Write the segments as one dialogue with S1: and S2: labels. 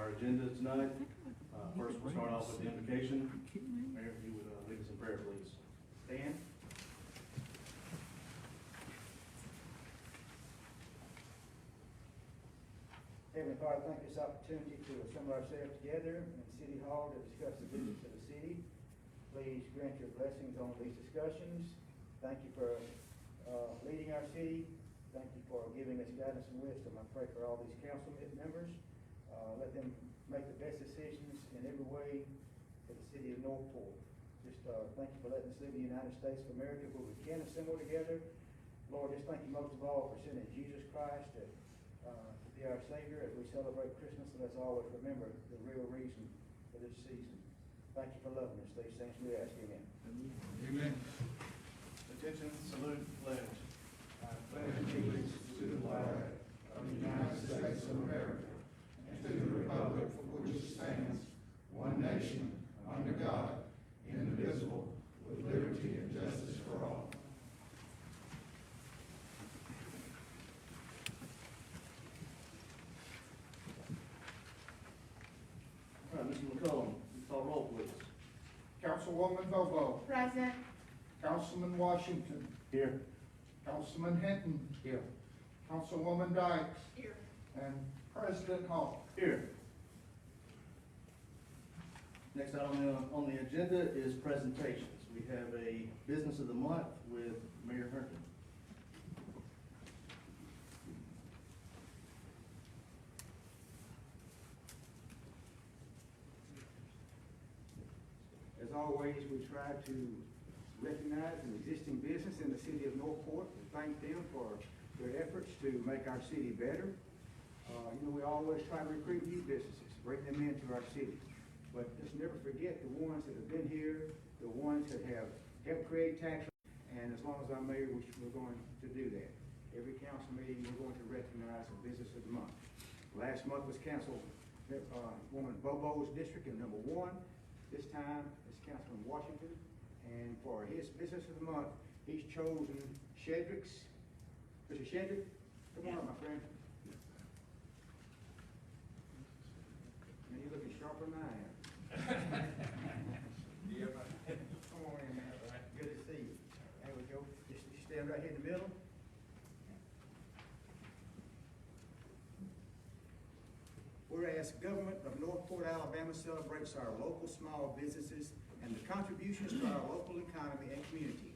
S1: our agenda tonight. First, we'll start off with the invocation. Mayor, if you would lead us in prayer, please.
S2: Stand. Heavenly Father, thank you for this opportunity to assemble ourselves together in City Hall to discuss the business of the city. Please grant your blessings on these discussions. Thank you for leading our city. Thank you for giving us guidance and wisdom. I pray for all these council members. Let them make the best decisions in every way for the city of Northport. Just thank you for letting us live in the United States of America where we can assemble together. Lord, just thank you most of all for sending Jesus Christ to be our Savior as we celebrate Christmas. And let's always remember the real reason for this season. Thank you for loving us. These things we ask. Amen.
S3: Amen.
S1: Attention, salute, pledge.
S3: I pledge allegiance to the flag of the United States of America and to the republic for which it stands, one nation, under God, indivisible, with liberty and justice for all.
S1: All right, Mr. McCollum, call roll, please.
S3: Councilwoman Bobo.
S4: Present.
S3: Councilman Washington.
S1: Here.
S3: Councilman Hinton.
S1: Here.
S3: Councilwoman Dykes.
S4: Here.
S3: And President Hall.
S1: Here. Next item on the agenda is presentations. We have a business of the month with Mayor Herndon.
S2: As always, we try to recognize an existing business in the city of Northport and thank them for their efforts to make our city better. We always try to recruit new businesses, bring them into our city. But just never forget the ones that have been here, the ones that have helped create tax. And as long as I'm mayor, we're going to do that. Every council meeting, we're going to recognize a business of the month. Last month was Councilwoman Bobo's district in number 1. This time it's Councilman Washington. And for his business of the month, he's chosen Shedrick's. Mr. Shedrick, come on, my friend. And you're looking sharper than I am.
S3: Yeah,
S2: Come on in, man. Good to see you. There we go. Just stand right here in the middle. Whereas government of Northport, Alabama celebrates our local small businesses and the contributions to our local economy and community.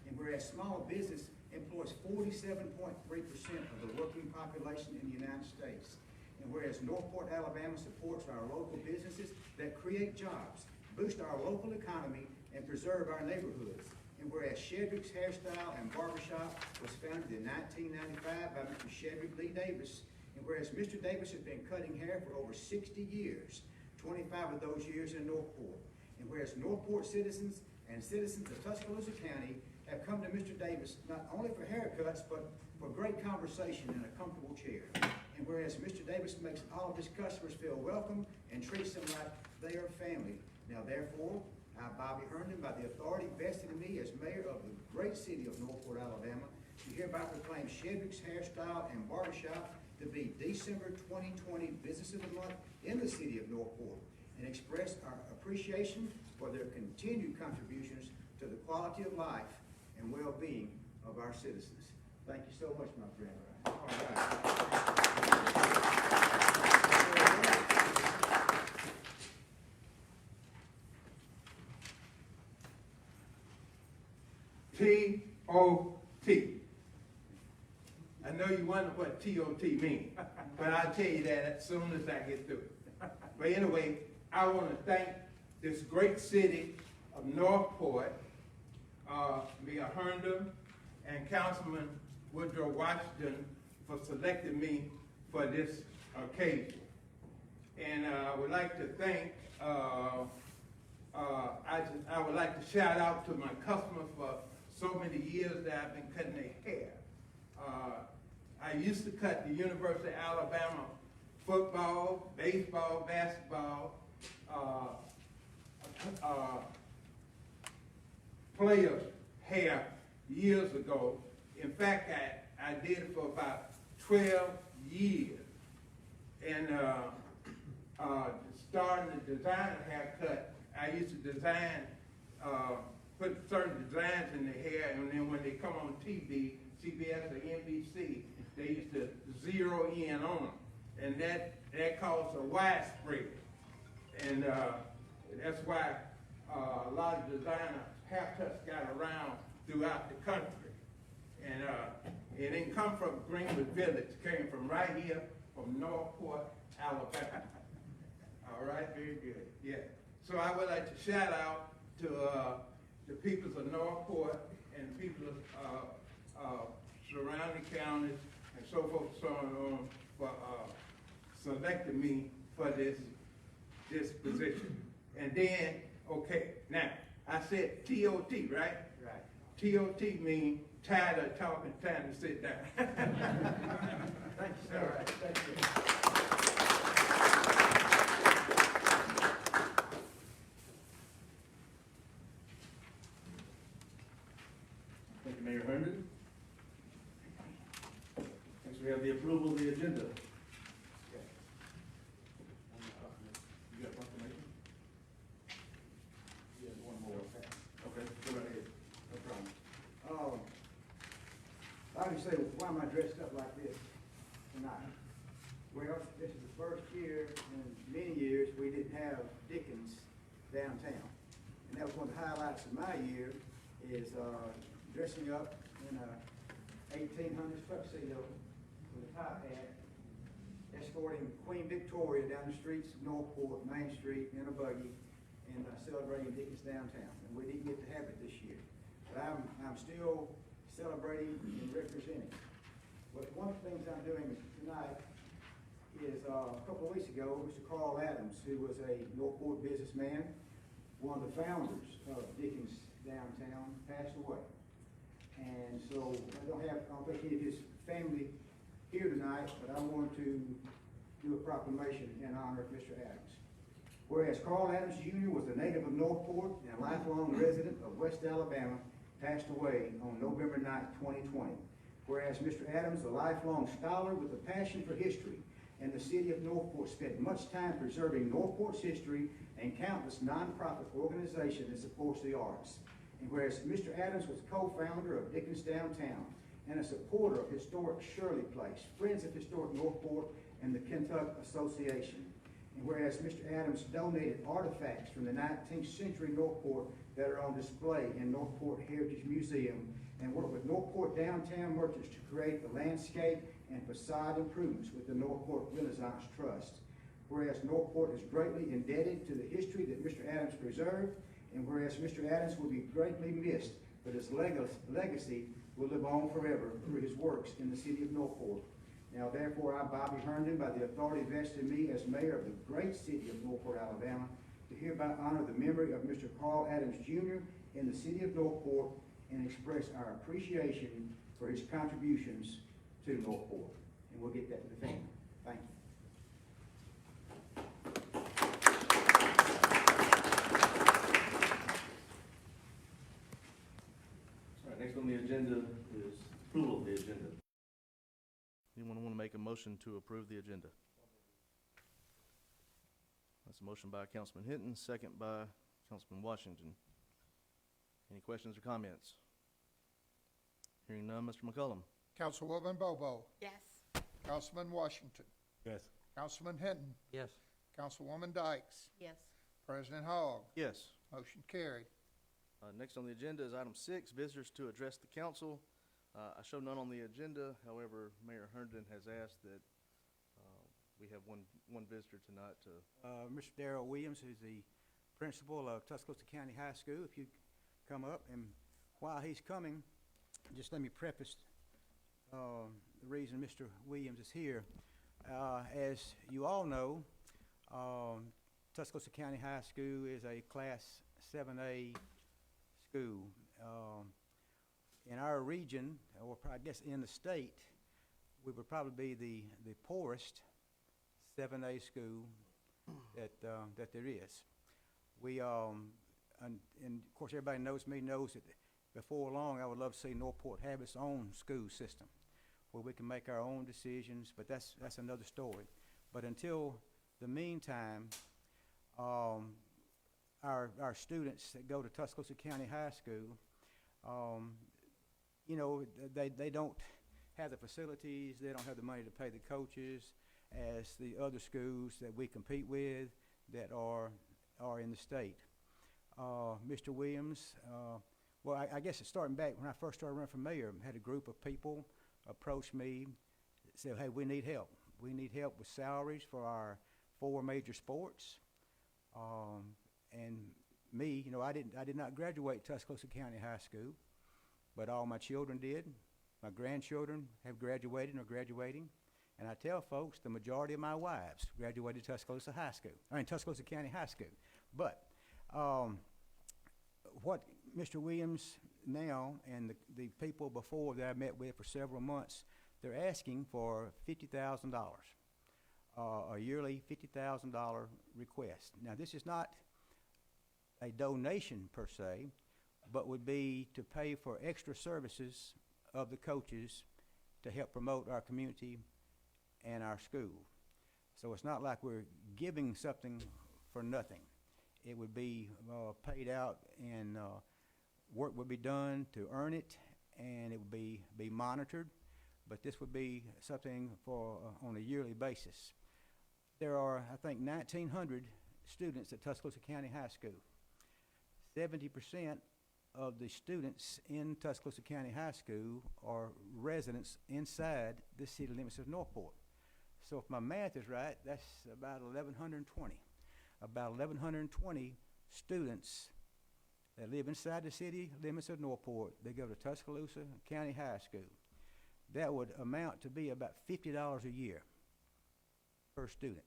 S2: And whereas small business employs 47.3% of the working population in the United States. And whereas Northport, Alabama supports our local businesses that create jobs, boost our local economy, and preserve our neighborhoods. And whereas Shedrick's Hairstyle and Barbershop was founded in 1995 by Mr. Shedrick Lee Davis. And whereas Mr. Davis has been cutting hair for over 60 years, 25 of those years in Northport. And whereas Northport citizens and citizens of Tuscaloosa County have come to Mr. Davis not only for haircuts, but for great conversation in a comfortable chair. And whereas Mr. Davis makes all of his customers feel welcome and treats them like they are family. Now therefore, I, Bobby Herndon, by the authority vested in me as mayor of the great city of Northport, Alabama, do hereby proclaim Shedrick's Hairstyle and Barbershop to be December 2020 Business of the Month in the city of Northport, and express our appreciation for their continued contributions to the quality of life and well-being of our citizens. Thank you so much, my friend. All right.
S5: T-O-T. I know you wonder what T-O-T means, but I'll tell you that as soon as I get through it. But anyway, I want to thank this great city of Northport, Mayor Herndon and Councilman Woodrow Washington for selecting me for this occasion. And I would like to thank, I would like to shout out to my customers for so many years that I've been cutting their hair. I used to cut the University of Alabama football, baseball, basketball, players' hair years ago. In fact, I did it for about 12 years. And starting to design a haircut, I used to design, put certain designs in the hair, and then when they come on TV, CBS or NBC, they used to zero in on them. And that caused a widespread. And that's why a lot of designer haircuts got around throughout the country. And it didn't come from Greenwood Village, it came from right here, from Northport, Alabama. All right?
S2: Very good.
S5: Yeah. So I would like to shout out to the peoples of Northport and people of surrounding counties and so forth and so on for selecting me for this position. And then, okay, now, I said TOT, right?
S2: Right.
S5: TOT means tired of talking, time to sit down.
S2: Thank you, sir.
S5: All right, thank you.
S1: Thank you, Mayor Herndon. Next, we have the approval of the agenda. You got proclamation?
S2: Yeah, one more.
S1: Okay, go right ahead.
S2: No problem. Obviously, why am I dressed up like this tonight? Well, this is the first year in many years we didn't have Dickens downtown. And that was one of the highlights of my year is dressing up in a 1800s tuxedo with a top hat, escorting Queen Victoria down the streets of Northport, Main Street in a buggy, and celebrating Dickens downtown. And we didn't get to have it this year. But I'm still celebrating and representing. But one of the things I'm doing tonight is a couple of weeks ago, Mr. Carl Adams, who was a Northport businessman, one of the founders of Dickens downtown, passed away. And so I don't think any of his family here tonight, but I want to do a proclamation in honor of Mr. Adams. Whereas Carl Adams Jr. was a native of Northport and a lifelong resident of West Alabama, passed away on November 9, 2020. Whereas Mr. Adams, a lifelong scholar with a passion for history, and the city of Northport spent much time preserving Northport's history and countless nonprofit organizations that supports the arts. And whereas Mr. Adams was co-founder of Dickens Downtown and a supporter of historic Shirley Place, Friends of Historic Northport, and the Kentucky Association. And whereas Mr. Adams donated artifacts from the 19th century Northport that are on display in Northport Heritage Museum, and worked with Northport downtown merchants to create the landscape and facade improvements with the Northport Renaissance Trust. Whereas Northport is greatly indebted to the history that Mr. Adams preserved, and whereas Mr. Adams will be greatly missed, but his legacy will live on forever through his works in the city of Northport. Now therefore, I, Bobby Herndon, by the authority vested in me as mayor of the great city of Northport, Alabama, to hereby honor the memory of Mr. Carl Adams Jr. in the city of Northport and express our appreciation for his contributions to Northport. And we'll get that to the family. Thank you.
S1: All right, next on the agenda is approval of the agenda. Anyone want to make a motion to approve the agenda? That's a motion by Councilman Hinton, second by Councilman Washington. Any questions or comments? Hearing none, Mr. McCullum.
S3: Councilwoman Bobo,
S4: Yes.
S3: Councilman Washington,
S6: Yes.
S3: Councilman Hinton,
S6: Yes.
S3: Councilwoman Dykes,
S4: Yes.
S3: President Hogg.
S1: Yes.
S3: Motion carried.
S1: Next on the agenda is item 6, visitors to address the council. I show none on the agenda. However, Mayor Herndon has asked that we have one visitor tonight to.
S2: Mr. Darrell Williams, who's the principal of Tuscaloosa County High School. If you come up, and while he's coming, just let me preface the reason Mr. Williams is here. As you all know, Tuscaloosa County High School is a Class 7A school. In our region, or I guess in the state, we would probably be the poorest 7A school that there is. We, and of course everybody knows me, knows that before long I would love to see Northport have its own school system where we can make our own decisions, but that's another story. But until
S4: the meantime, our students that go to Tuscaloosa County High School, you know, they don't have the facilities, they don't have the money to pay the coaches as the other schools that we compete with that are in the state. Mr. Williams, well, I guess it's starting back when I first started running for mayor, had a group of people approach me, said, hey, we need help. We need help with salaries for our 4 major sports. And me, you know, I did not graduate Tuscaloosa County High School, but all my children did. My grandchildren have graduated and are graduating. And I tell folks the majority of my wives graduated Tuscaloosa County High School. But what Mr. Williams now and the people before that I met with for several months, they're asking for $50,000, a yearly $50,000 request. Now, this is not a donation per se, but would be to pay for extra services of the coaches to help promote our community and our school. So it's not like we're giving something for nothing. It would be paid out, and work would be done to earn it, and it would be monitored. But this would be something for on a yearly basis. There are, I think, 1,900 students at Tuscaloosa County High School. 70% of the students in Tuscaloosa County High School are residents inside the city limits of Northport. So if my math is right, that's about 1,120. About 1,120 students that live inside the city limits of Northport, they go to Tuscaloosa County High School. That would amount to be about $50 a year per student,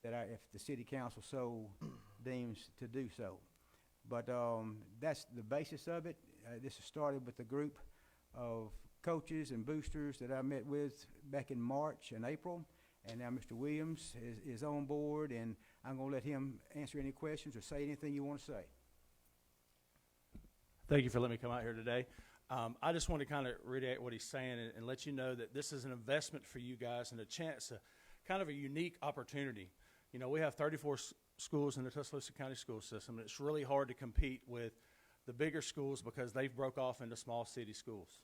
S4: if the city council so deems to do so. But that's the basis of it. This has started with a group of coaches and boosters that I met with back in March and April, and now Mr. Williams is on board, and I'm going to let him answer any questions or say anything you want to say.
S6: Thank you for letting me come out here today. I just want to kind of reiterate what he's saying and let you know that this is an investment for you guys and a chance, kind of a unique opportunity. You know, we have 34 schools in the Tuscaloosa County school system, and it's really hard to compete with the bigger schools because they've broke off into small city schools.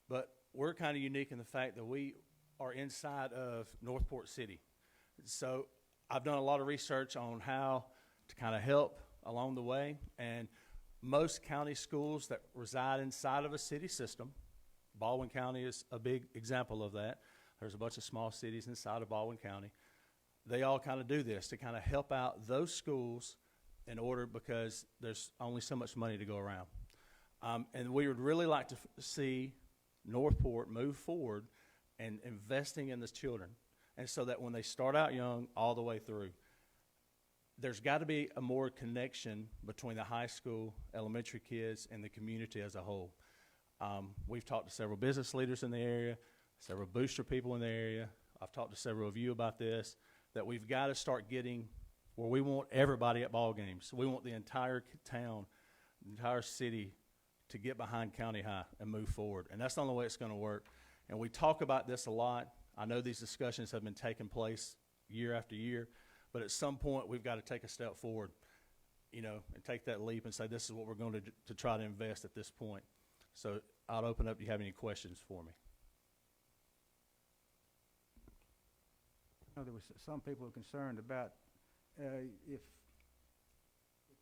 S6: But we're kind of unique in the fact that we are inside of Northport City. So I've done a lot of research on how to kind of help along the way, and most county schools that reside inside of a city system, Baldwin County is a big example of that. There's a bunch of small cities inside of Baldwin County. They all kind of do this to kind of help out those schools in order, because there's only so much money to go around. And we would really like to see Northport move forward and investing in the children, and so that when they start out young all the way through, there's got to be a more connection between the high school, elementary kids, and the community as a whole. We've talked to several business leaders in the area, several booster people in the area. I've talked to several of you about this, that we've got to start getting where we want everybody at ball games. We want the entire town, the entire city to get behind County High and move forward. And that's the only way it's going to work. And we talk about this a lot. I know these discussions have been taking place year after year, but at some point we've got to take a step forward, you know, and take that leap and say this is what we're going to try to invest at this point. So I'll open up. Do you have any questions for me?
S4: There was some people were concerned about if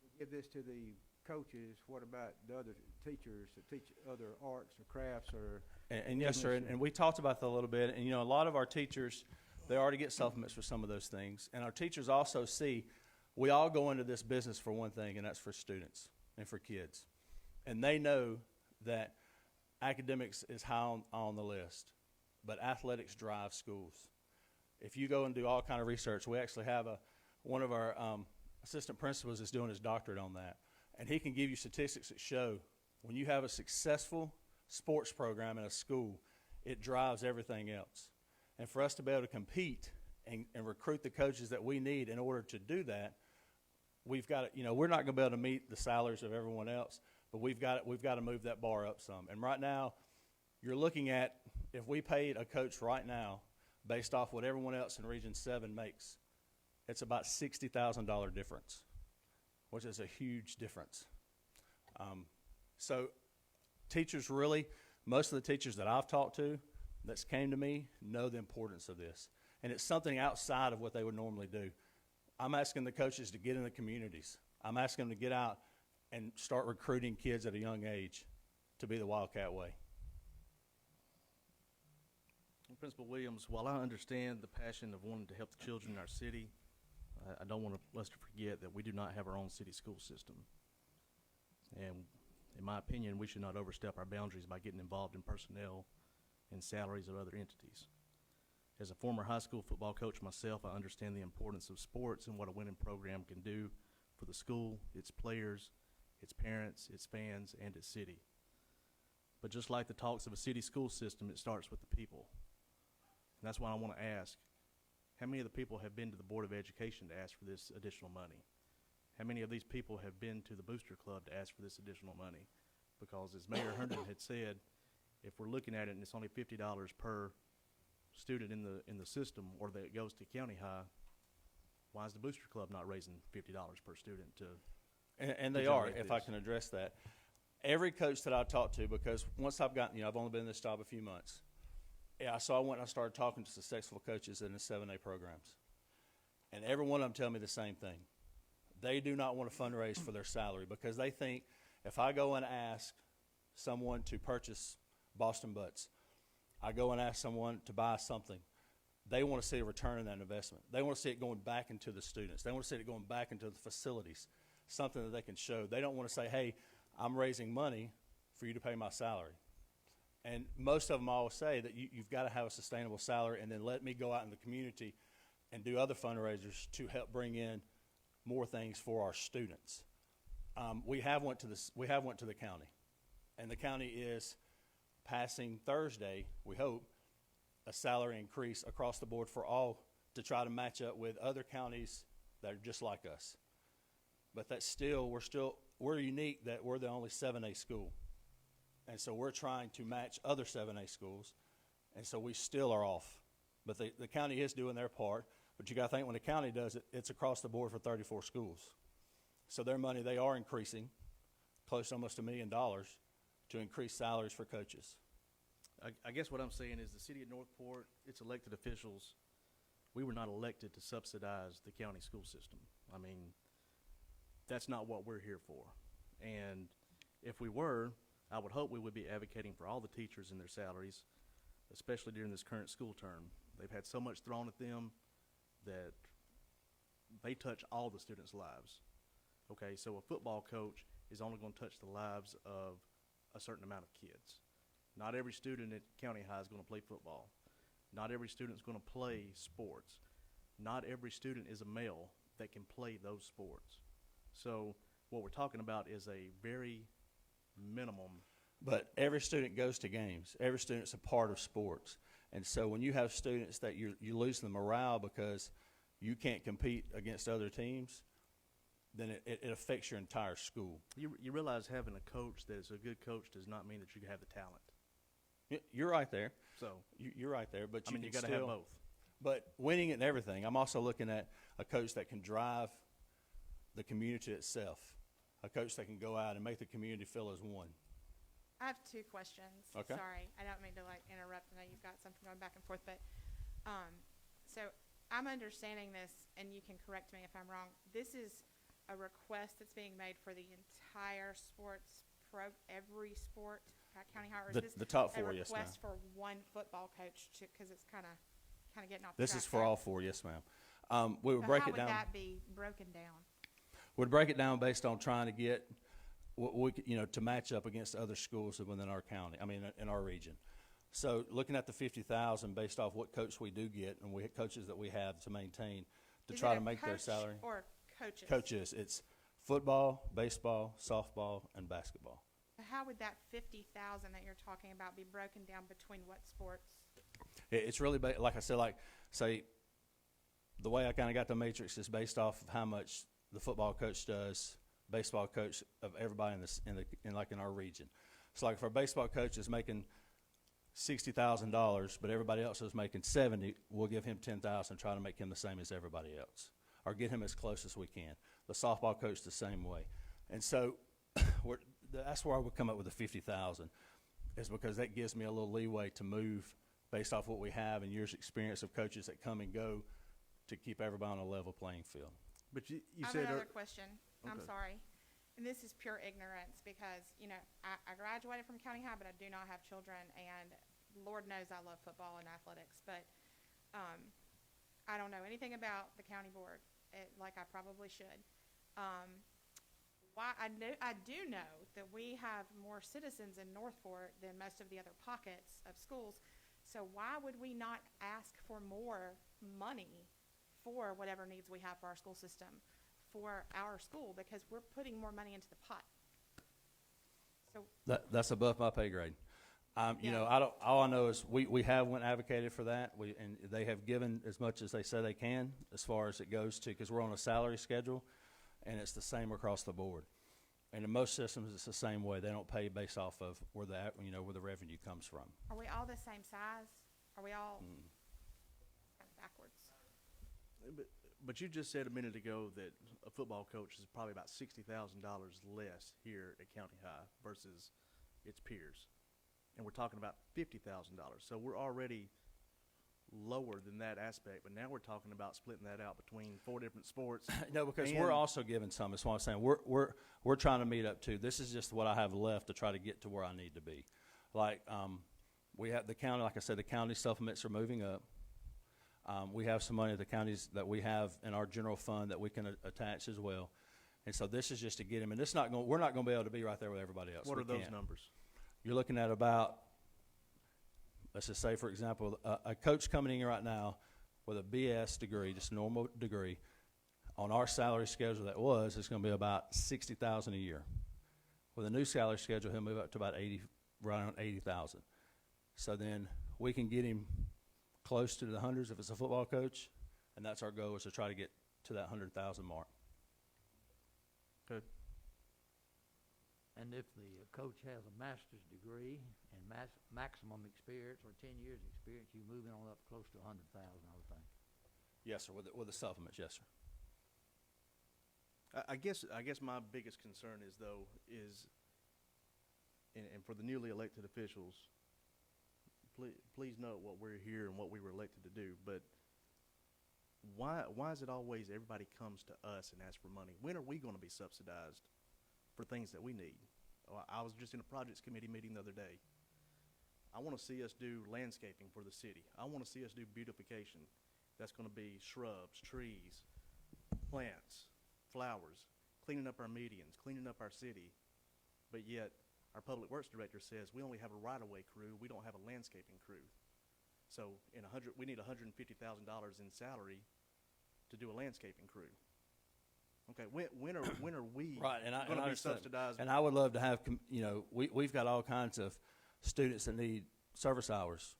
S4: we give this to the coaches, what about the other teachers that teach other arts or crafts or?
S6: And yes, sir. And we talked about that a little bit. And you know, a lot of our teachers, they already get supplements for some of those things. And our teachers also see we all go into this business for one thing, and that's for students and for kids. And they know that academics is high on the list, but athletics drive schools. If you go and do all kind of research, we actually have one of our assistant principals is doing his doctorate on that. And he can give you statistics that show when you have a successful sports program in a school, it drives everything else. And for us to be able to compete and recruit the coaches that we need in order to do that, we've got to, you know, we're not going to be able to meet the salaries of everyone else, but we've got to move that bar up some. And right now, you're looking at, if we paid a coach right now, based off what everyone else in Region 7 makes, it's about $60,000 difference, which is a huge difference. So teachers really, most of the teachers that I've talked to that's came to me know the importance of this. And it's something outside of what they would normally do. I'm asking the coaches to get in the communities. I'm asking them to get out and start recruiting kids at a young age to be the Wildcat way.
S1: Principal Williams, while I understand the passion of wanting to help the children in our city, I don't want us to forget that we do not have our own city school system. And in my opinion, we should not overstep our boundaries by getting involved in personnel and salaries of other entities. As a former high school football coach myself, I understand the importance of sports and what a winning program can do for the school, its players, its parents, its fans, and its city. But just like the talks of a city school system, it starts with the people. And that's why I want to ask, how many of the people have been to the Board of Education to ask for this additional money? How many of these people have been to the Booster Club to ask for this additional money? Because as Mayor Herndon had said, if we're looking at it and it's only $50 per student in the system, or that it goes to county high, why is the Booster Club not raising $50 per student to?
S6: And they are, if I can address that. Every coach that I talked to, because once I've gotten, I've only been in this job a few months. Yeah, so I went and I started talking to successful coaches in the 7A programs. And every one of them tell me the same thing. They do not want to fundraise for their salary because they think if I go and ask someone to purchase Boston Butts, I go and ask someone to buy something, they want to see a return on that investment. They want to see it going back into the students. They want to see it going back into the facilities, something that they can show. They don't want to say, hey, I'm raising money for you to pay my salary. And most of them always say that you've got to have a sustainable salary, and then let me go out in the community and do other fundraisers to help bring in more things for our students. We have went to the county, and the county is passing Thursday, we hope, a salary increase across the board for all to try to match up with other counties that are just like us. But that's still, we're unique that we're the only 7A school. And so we're trying to match other 7A schools, and so we still are off. But the county is doing their part, but you got to think when the county does it, it's across the board for 34 schools. So their money, they are increasing close to almost $1 million to increase salaries for coaches.
S1: I guess what I'm saying is the city of Northport, its elected officials, we were not elected to subsidize the county school system. I mean, that's not what we're here for. And if we were, I would hope we would be advocating for all the teachers and their salaries, especially during this current school term. They've had so much thrown at them that they touch all the students' lives. Okay, so a football coach is only going to touch the lives of a certain amount of kids. Not every student at county high is going to play football. Not every student is going to play sports. Not every student is a male that can play those sports. So what we're talking about is a very minimum.
S6: But every student goes to games. Every student's a part of sports. And so when you have students that you lose the morale because you can't compete against other teams, then it affects your entire school.
S1: You realize having a coach that is a good coach does not mean that you have the talent.
S6: You're right there.
S1: So
S6: you're right there, but
S1: you got to have both.
S6: But winning and everything, I'm also looking at a coach that can drive the community itself, a coach that can go out and make the community feel as one.
S7: I have two questions.
S6: Okay.
S7: Sorry, I don't mean to interrupt. I know you've got something going back and forth, but so I'm understanding this, and you can correct me if I'm wrong. This is a request that's being made for the entire every sport at County High, or is this
S6: The top four, yes, ma'am.
S7: a request for one football coach because it's kind of getting off
S6: This
S7: track
S6: is for
S7: there.
S6: all four, yes, ma'am. We would
S7: So
S6: break
S7: how
S6: it down.
S7: would that be broken down?
S6: We'd break it down based on trying to get what we could, to match up against other schools within our county. I mean, in our region. So looking at the 50,000 based off what coach we do get and coaches that we have to maintain to
S7: Is
S6: try
S7: it
S6: to
S7: a
S6: make their
S7: coach
S6: salary.
S7: or coaches?
S6: Coaches, it's football, baseball, softball, and basketball.
S7: How would that 50,000 that you're talking about be broken down between what sports?
S6: It's really, like I said, say, the way I kind of got the matrix is based off of how much the football coach does, baseball coach of everybody in our region. So like if our baseball coach is making $60,000, but everybody else is making $70,000, we'll give him $10,000, try to make him the same as everybody else. or get him as close as we can. The softball coach the same way. And so that's where I would come up with the 50,000, is because that gives me a little leeway to move based off what we have and years' experience of coaches that come and go to keep everybody on a level playing field.
S1: But you
S7: I have
S1: said,
S7: another question. I'm
S1: Okay.
S7: sorry. And this is pure ignorance because, I graduated from county high, but I do not have children. And Lord knows I love football and athletics. But I don't know anything about the county board, like I probably should. I do know that we have more citizens in Northport than most of the other pockets of schools. So why would we not ask for more money for whatever needs we have for our school system, for our school, because we're putting more money into the pot? So
S6: That's above my pay grade.
S7: Yeah.
S6: All I know is we have went advocated for that. And they have given as much as they say they can as far as it goes to, because we're on a salary schedule, and it's the same across the board. And in most systems, it's the same way. They don't pay based off of where the revenue comes from.
S7: are we all the same size? Are we all kind of backwards?
S1: but you just said a minute ago that a football coach is probably about $60,000 less here at County High versus its peers. And we're talking about $50,000. So we're already lower than that aspect, but now we're talking about splitting that out between 4 different sports.
S6: No, because
S1: And-
S6: we're also giving some. That's what I'm saying. We're trying to meet up too. This is just what I have left to try to get to where I need to be. Like we have the county. Like I said, the county supplements are moving up. We have some money at the counties that we have in our general fund that we can attach as well. And so this is just to get him. And we're not going to be able to be right there with everybody else.
S1: What
S6: We
S1: are those
S6: can't.
S1: numbers?
S6: You're looking at about, let's just say, for example, a coach coming in right now with a BS degree, just a normal degree, on our salary schedule it's going to be about $60,000 a year. With a new salary schedule, he'll move up to about around 80,000. So then we can get him close to the hundreds if it's a football coach, and that's our goal, is to try to get to that 100,000 mark.
S1: Good.
S8: And if the coach has a master's degree and maximum experience or 10 years experience, you moving on up close to 100,000, I would think.
S6: Yes, sir, with the supplements, yes, sir.
S1: I guess my biggest concern is and for the newly elected officials, please note what we're here and what we were elected to do. But why is it always everybody comes to us and asks for money? When are we going to be subsidized for things that we need? I was just in a projects committee meeting the other day. I want to see us do landscaping for the city. I want to see us do beautification. That's going to be shrubs, trees, plants, flowers, cleaning up our medians, cleaning up our city. But yet our public works director says we only have a right-of-way crew. We don't have a landscaping crew. So we need $150,000 in salary to do a landscaping crew. Okay, when are we
S6: Right, and I
S1: going to be
S6: understand.
S1: subsidized?
S6: And I would love to have, we've got all kinds of students that need service hours,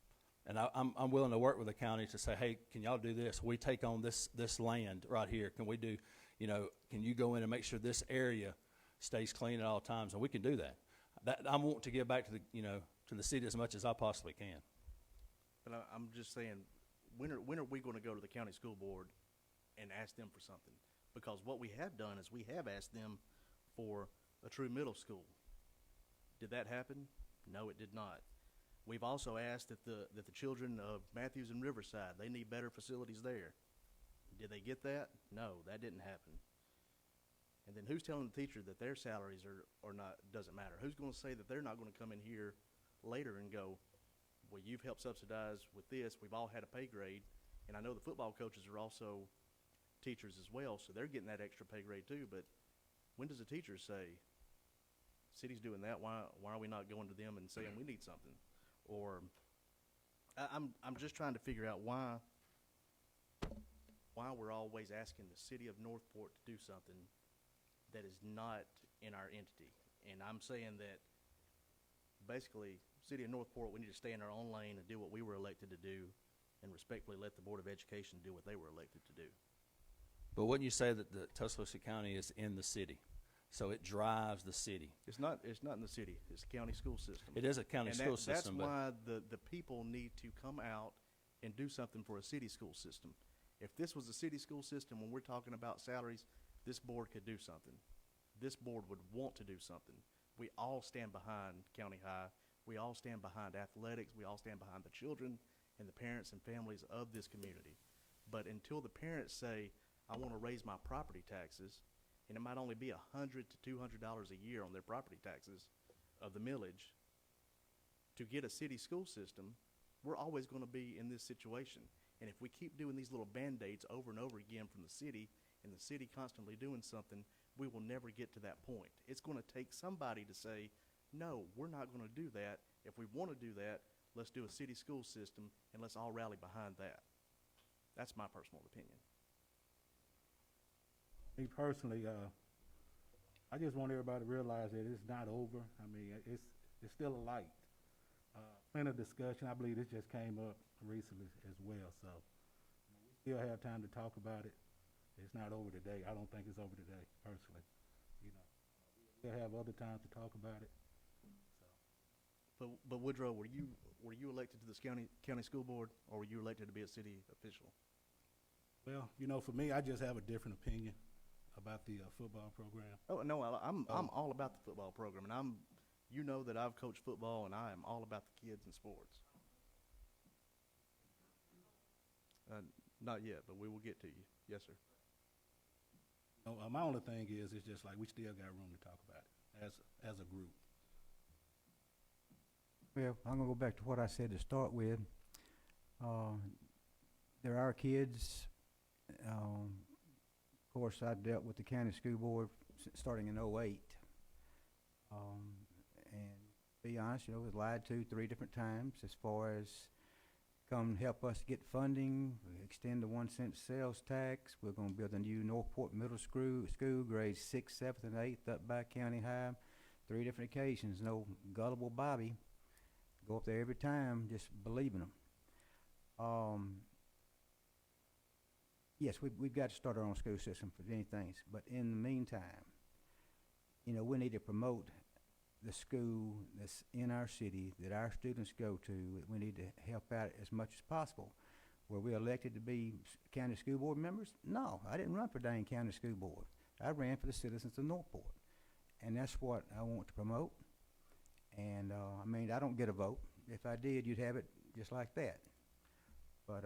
S6: and I'm willing to work with the county to say, hey, can y'all do this? We take on this land right here. Can we do, can you go in and make sure this area stays clean at all times? And we can do that. I want to give back to the city as much as I possibly can.
S1: But I'm just saying, when are we going to go to the county school board and ask them for something? Because what we have done is we have asked them for a true middle school. Did that happen? No, it did not. We've also asked that the children of Matthews and Riverside, they need better facilities there. Did they get that? No, that didn't happen. And then who's telling the teacher that their salaries are not, doesn't matter? Who's going to say that they're not going to come in here later and go, well, you've helped subsidize with this. We've all had a pay grade. And I know the football coaches are also teachers as well, so they're getting that extra pay grade too. But when does a teacher say, city's doing that, why are we not going to them and saying we need something? Or I'm just trying to figure out why we're always asking the city of Northport to do something that is not in our entity. And I'm saying that basically, city of Northport, we need to stay in our own lane and do what we were elected to do, and respectfully let the Board of Education do what they were elected to do.
S6: But wouldn't you say that the Tuscaloosa County is in the city? So it drives the city.
S1: It's not in the city. It's the county school system.
S6: It is a county school system.
S1: That's why the people need to come out and do something for a city school system. If this was a city school system, when we're talking about salaries, this board could do something. This board would want to do something. We all stand behind County High. We all stand behind athletics. We all stand behind the children and the parents and families of this community. But until the parents say, I want to raise my property taxes, and it might only be $100 to $200 a year on their property taxes of the millage, to get a city school system, we're always going to be in this situation. And if we keep doing these little Band-Aids over and over again from the city, and the city constantly doing something, we will never get to that point. It's going to take somebody to say, no, we're not going to do that. If we want to do that, let's do a city school system, and let's all rally behind that. That's my personal opinion.
S3: Me personally, I just want everybody to realize that it's not over. I mean, it's still a light. Plenty of discussion. I believe this just came up recently as well. So we still have time to talk about it. It's not over today. I don't think it's over today, personally. You know, we'll have other times to talk about it. So.
S1: But Woodrow, were you elected to this county school board, or were you elected to be a city official?
S3: Well, you know, for me, I just have a different opinion about the football program.
S1: Oh no, I'm all about the football program, and you know that I've coached football, and I am all about the kids and sports. Not yet, but we will get to you. Yes, sir.
S3: My only thing is, it's just like we still got room to talk about it as a group.
S4: Well, I'm gonna go back to what I said to start with. There are kids, of course, I dealt with the county school board starting in '08. And to be honest, you know, was lied to 3 different times as far as come help us get funding, extend the 1-cent sales tax. We're gonna build a new Northport Middle School, grades 6th, 7th, and 8th up by County High. 3 different occasions. No gullible Bobby. Go up there every time, just believing them. Yes, we've got to start our own school system for many things, but in the meantime, you know, we need to promote the school that's in our city that our students go to. We need to help out as much as possible. Were we elected to be county school board members? No, I didn't run for Dane County School Board. I ran for the citizens of Northport, and that's what I want to promote. And I mean, I don't get a vote. If I did, you'd have it just like that. But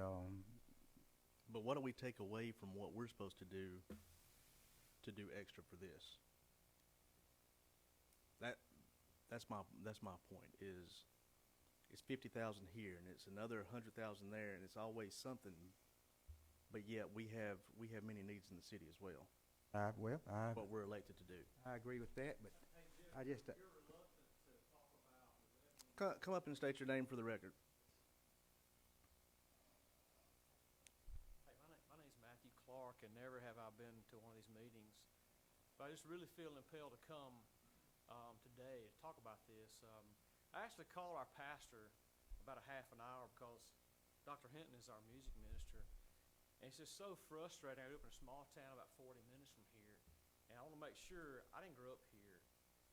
S1: what do we take away from what we're supposed to do extra for this? That's my point. Is it's 50,000 here, and it's another 100,000 there, and it's always something. But yet we have many needs in the city as well. What we're elected to do.
S4: I agree with that, but I just.
S1: Come up and state your name for the record.
S9: Hey, my name's Matthew Clark, and never have I been to one of these meetings. But I just really feel impelled to come today to talk about this. I actually called our pastor about a half an hour because Dr. Hinton is our music minister. And it's just so frustrating. I grew up in a small town about 40 minutes from here. And I want to make sure I didn't grow up here.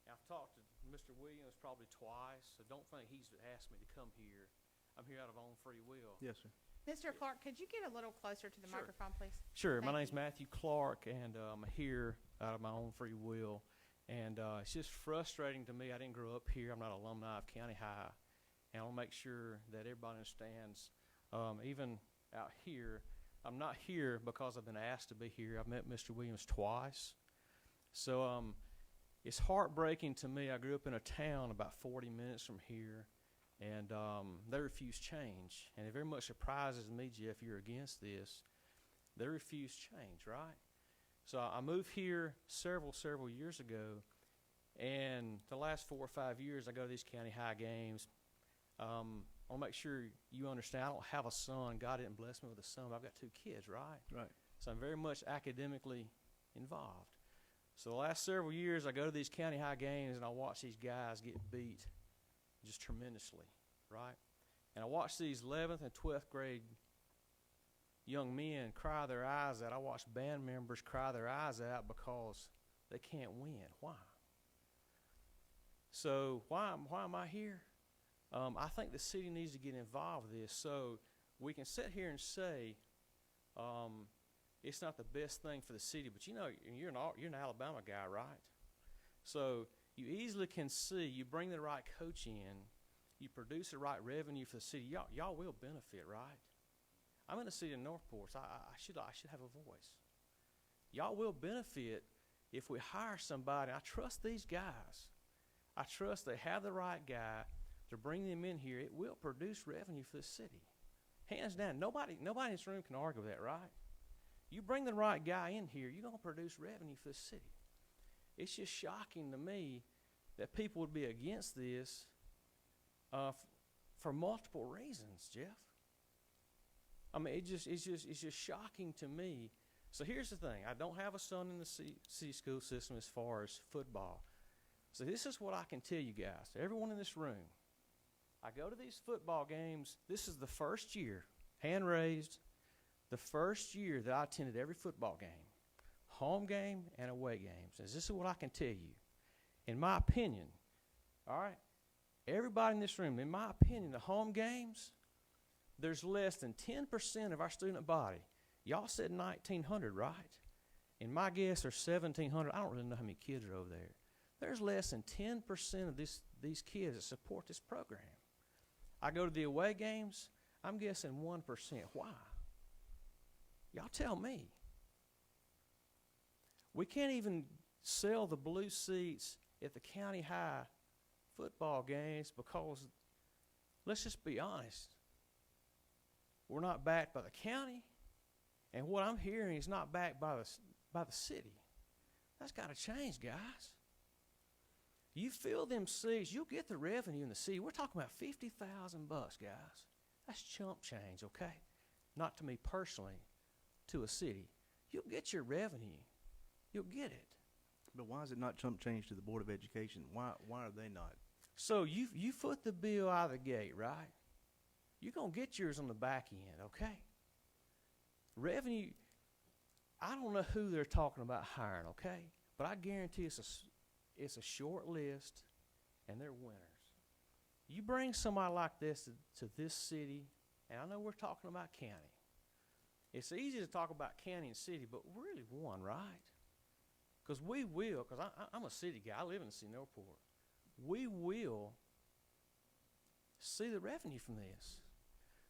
S9: And I've talked to Mr. Williams probably twice, so don't think he's asked me to come here. I'm here out of own free will.
S1: Yes, sir.
S7: Mr. Clark, could you get a little closer to the
S9: Sure.
S7: microphone, please?
S9: Sure. My
S7: Thank
S9: name's
S7: you.
S9: Matthew Clark, and I'm here out of my own free will. And it's just frustrating to me. I didn't grow up here. I'm not an alumni of County High. And I want to make sure that everybody understands, even out here, I'm not here because I've been asked to be here. I've met Mr. Williams twice. So it's heartbreaking to me. I grew up in a town about 40 minutes from here, and they refuse change. And it very much surprises me, Jeff, you're against this. They refuse change, right? So I moved here several years ago, and the last 4 or 5 years I go to these County High games. I want to make sure you understand I don't have a son. God didn't bless me with a son. I've got 2 kids, right?
S1: Right.
S9: So I'm very much academically involved. So the last several years I go to these County High games and I watch these guys get beat just tremendously, right? And I watch these 11th and 12th grade young men cry their eyes out. I watch band members cry their eyes out because they can't win. Why? So why am I here? I think the city needs to get involved with this. So we can sit here and say it's not the best thing for the city. But you know, you're an Alabama guy, right? So you easily can see, you bring the right coach in, you produce the right revenue for the city, y'all will benefit, right? I'm in the city of Northport, so I should have a voice. Y'all will benefit if we hire somebody. I trust these guys. I trust they have the right guy to bring them in here. It will produce revenue for the city. Hands down, nobody in this room can argue with that, right? You bring the right guy in here, you're going to produce revenue for the city. It's just shocking to me that people would be against this for multiple reasons, Jeff. I mean, it's just shocking to me. So here's the thing. I don't have a son in the city school system as far as football. So this is what I can tell you guys, everyone in this room. I go to these football games. This is the first year, hand raised, the first year that I attended every football game, home game and away games. And this is what I can tell you. In my opinion, all right, everybody in this room, in my opinion, the home games, there's less than 10% of our student body. Y'all said 1,900, right? In my guess, there's 1,700. I don't really know how many kids are over there. There's less than 10% of these kids that support this program. I go to the away games, I'm guessing 1%. Why? Y'all tell me. We can't even sell the blue seats at the county high football games because, let's just be honest, we're not backed by the county, and what I'm hearing is not backed by the city. That's got to change, guys. You fill them seats, you'll get the revenue in the city. We're talking about $50,000, guys. That's chump change, okay? Not to me personally, to a city. You'll get your revenue. You'll get it.
S1: But why is it not chump change to the Board of Education? Why are they not?
S9: So you foot the bill out of the gate, right? You're going to get yours on the back end, okay? Revenue, I don't know who they're talking about hiring, okay? But I guarantee it's a short list, and they're winners. You bring somebody like this to this city, and I know we're talking about county. It's easy to talk about county and city, but we're really one, right? Because we will, because I'm a city guy. I live in the city of Northport. We will see the revenue from this.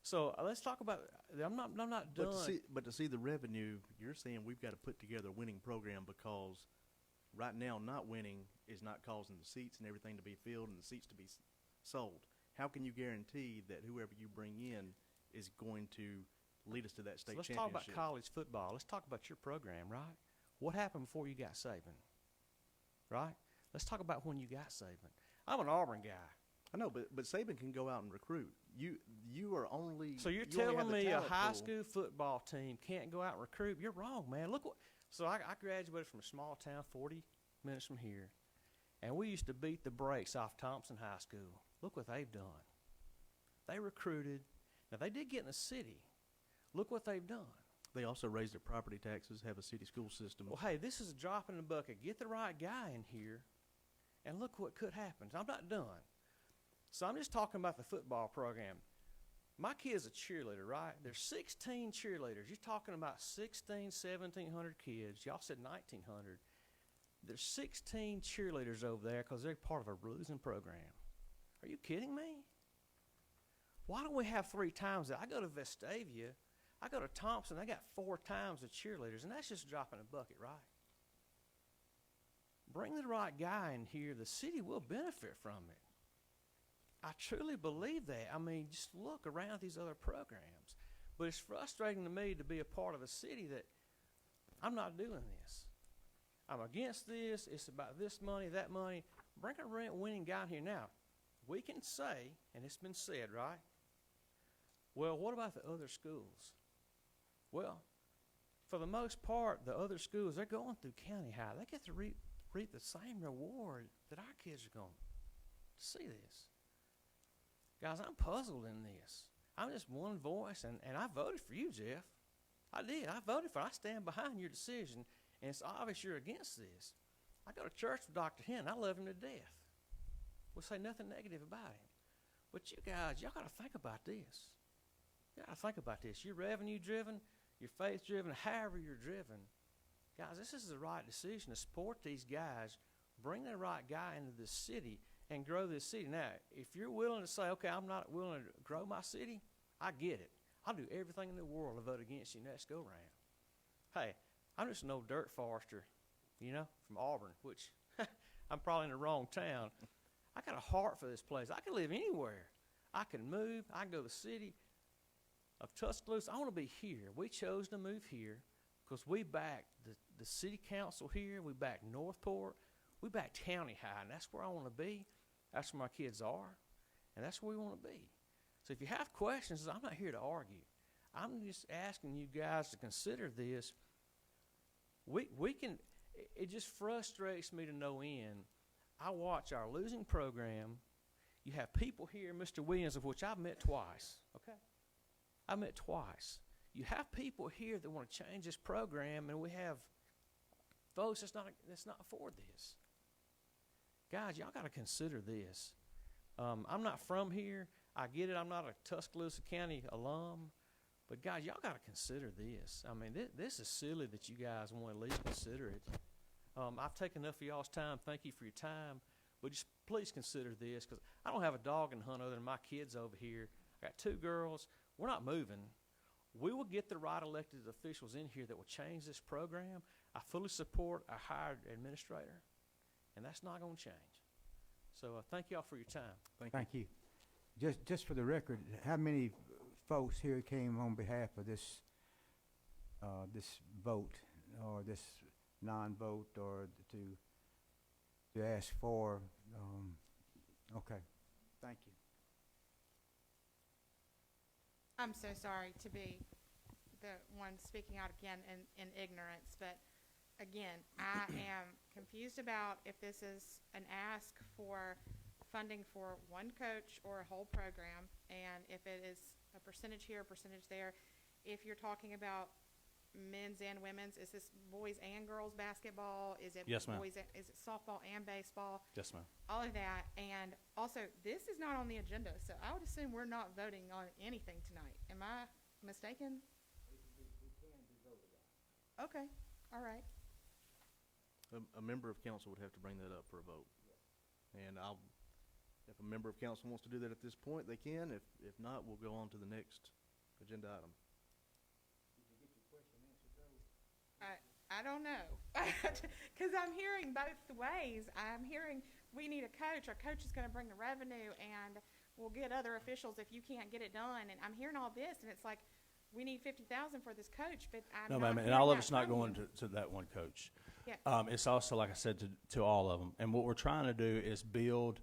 S9: So let's talk about, I'm not done.
S1: But to see the revenue, you're saying we've got to put together a winning program, because right now not winning is not causing the seats and everything to be filled and the seats to be sold. How can you guarantee that whoever you bring in is going to lead us to that state
S9: Let's
S1: championship?
S9: talk about college football. Let's talk about your program, right? What happened before you got Saban, right? Let's talk about when you got Saban. I'm an Auburn guy.
S1: I know, but Saban can go out and recruit. You are only.
S9: So you're
S1: you only
S9: telling
S1: have the
S9: me a
S1: talent
S9: high
S1: pool.
S9: school football team can't go out and recruit? You're wrong, man. Look what. So I graduated from a small town 40 minutes from here, and we used to beat the brakes off Thompson High School. Look what they've done. They recruited. Now they did get in the city. Look what they've done.
S1: They also raise their property taxes, have a city school system.
S9: Well, hey, this is a drop in the bucket. Get the right guy in here, and look what could happen. I'm not done. So I'm just talking about the football program. My kid's a cheerleader, right? There's 16 cheerleaders. You're talking about 1,700 kids. Y'all said 1,900. There's 16 cheerleaders over there because they're part of a losing program. Are you kidding me? Why don't we have 3 times that? I go to Vestavia. I go to Thompson. They got 4 times the cheerleaders, and that's just dropping a bucket, right? Bring the right guy in here. The city will benefit from it. I truly believe that. I mean, just look around these other programs. But it's frustrating to me to be a part of a city that I'm not doing this. I'm against this. It's about this money, that money. Bring a winning guy in here. Now, we can say, and it's been said, right? Well, what about the other schools? Well, for the most part, the other schools, they're going through county high. They get to reap the same reward that our kids are going to see this. Guys, I'm puzzled in this. I'm just one voice, and I voted for you, Jeff. I did. I voted for you. I stand behind your decision, and it's obvious you're against this. I go to church with Dr. Henn. I love him to death. We'll say nothing negative about him. But you guys, y'all got to think about this. You got to think about this. You're revenue driven. you're faith-driven, however you're driven, guys, this is the right decision to support these guys, bring the right guy into this city, and grow this city. Now, if you're willing to say, okay, I'm not willing to grow my city, I get it. I'll do everything in the world to vote against you next go-round. Hey, I'm just an old dirt forester, you know, from Auburn, which I'm probably in the wrong town. I got a heart for this place. I can live anywhere. I can move. I can go to the city of Tuscaloosa. I want to be here. We chose to move here because we backed the city council here. We backed Northport. We backed County High, and that's where I want to be. That's where my kids are, and that's where we want to be. So if you have questions, I'm not here to argue. I'm just asking you guys to consider this. We can. It just frustrates me to no end. I watch our losing program. You have people here, Mr. Williams, of which I've met twice. Okay, I met twice. You have people here that want to change this program, and we have folks that's not for this. Guys, y'all got to consider this. I'm not from here. I get it. I'm not a Tuscaloosa County alum. But, guys, y'all got to consider this. I mean, this is silly that you guys want to at least consider it. I've taken enough of y'all's time. Thank you for your time. But just please consider this, because I don't have a dog in the hunt other than my kids over here. I got 2 girls. We're not moving. We will get the right elected officials in here that will change this program. I fully support a hired administrator, and that's not going to change. So thank y'all for your time.
S4: Thank you. Just for the record, how many folks here came on behalf of this vote, or this non-vote, or to ask for, okay, thank you.
S7: I'm so sorry to be the one speaking out again in ignorance, but again, I am confused about if this is an ask for funding for one coach or a whole program, and if it is a percentage here, a percentage there. If you're talking about men's and women's, is this boys and girls basketball? Is it
S6: Yes, ma'am.
S7: is it softball and baseball?
S6: Yes, ma'am.
S7: All of that. And also, this is not on the agenda, so I would assume we're not voting on anything tonight. Am I mistaken? Okay, all right.
S1: A member of council would have to bring that up for a vote. And if a member of council wants to do that at this point, they can. If not, we'll go on to the next agenda item.
S7: I don't know, because I'm hearing both ways. I'm hearing we need a coach. Our coach is going to bring the revenue, and we'll get other officials if you can't get it done. And I'm hearing all this, and it's like we need $50,000 for this coach, but I'm
S6: No,
S7: not
S6: ma'am, and
S7: hearing
S6: all of
S7: that
S6: it's not
S7: from
S6: going
S7: you.
S6: to that one coach.
S7: Yeah.
S6: It's also, like I said, to all of them. And what we're trying to do is build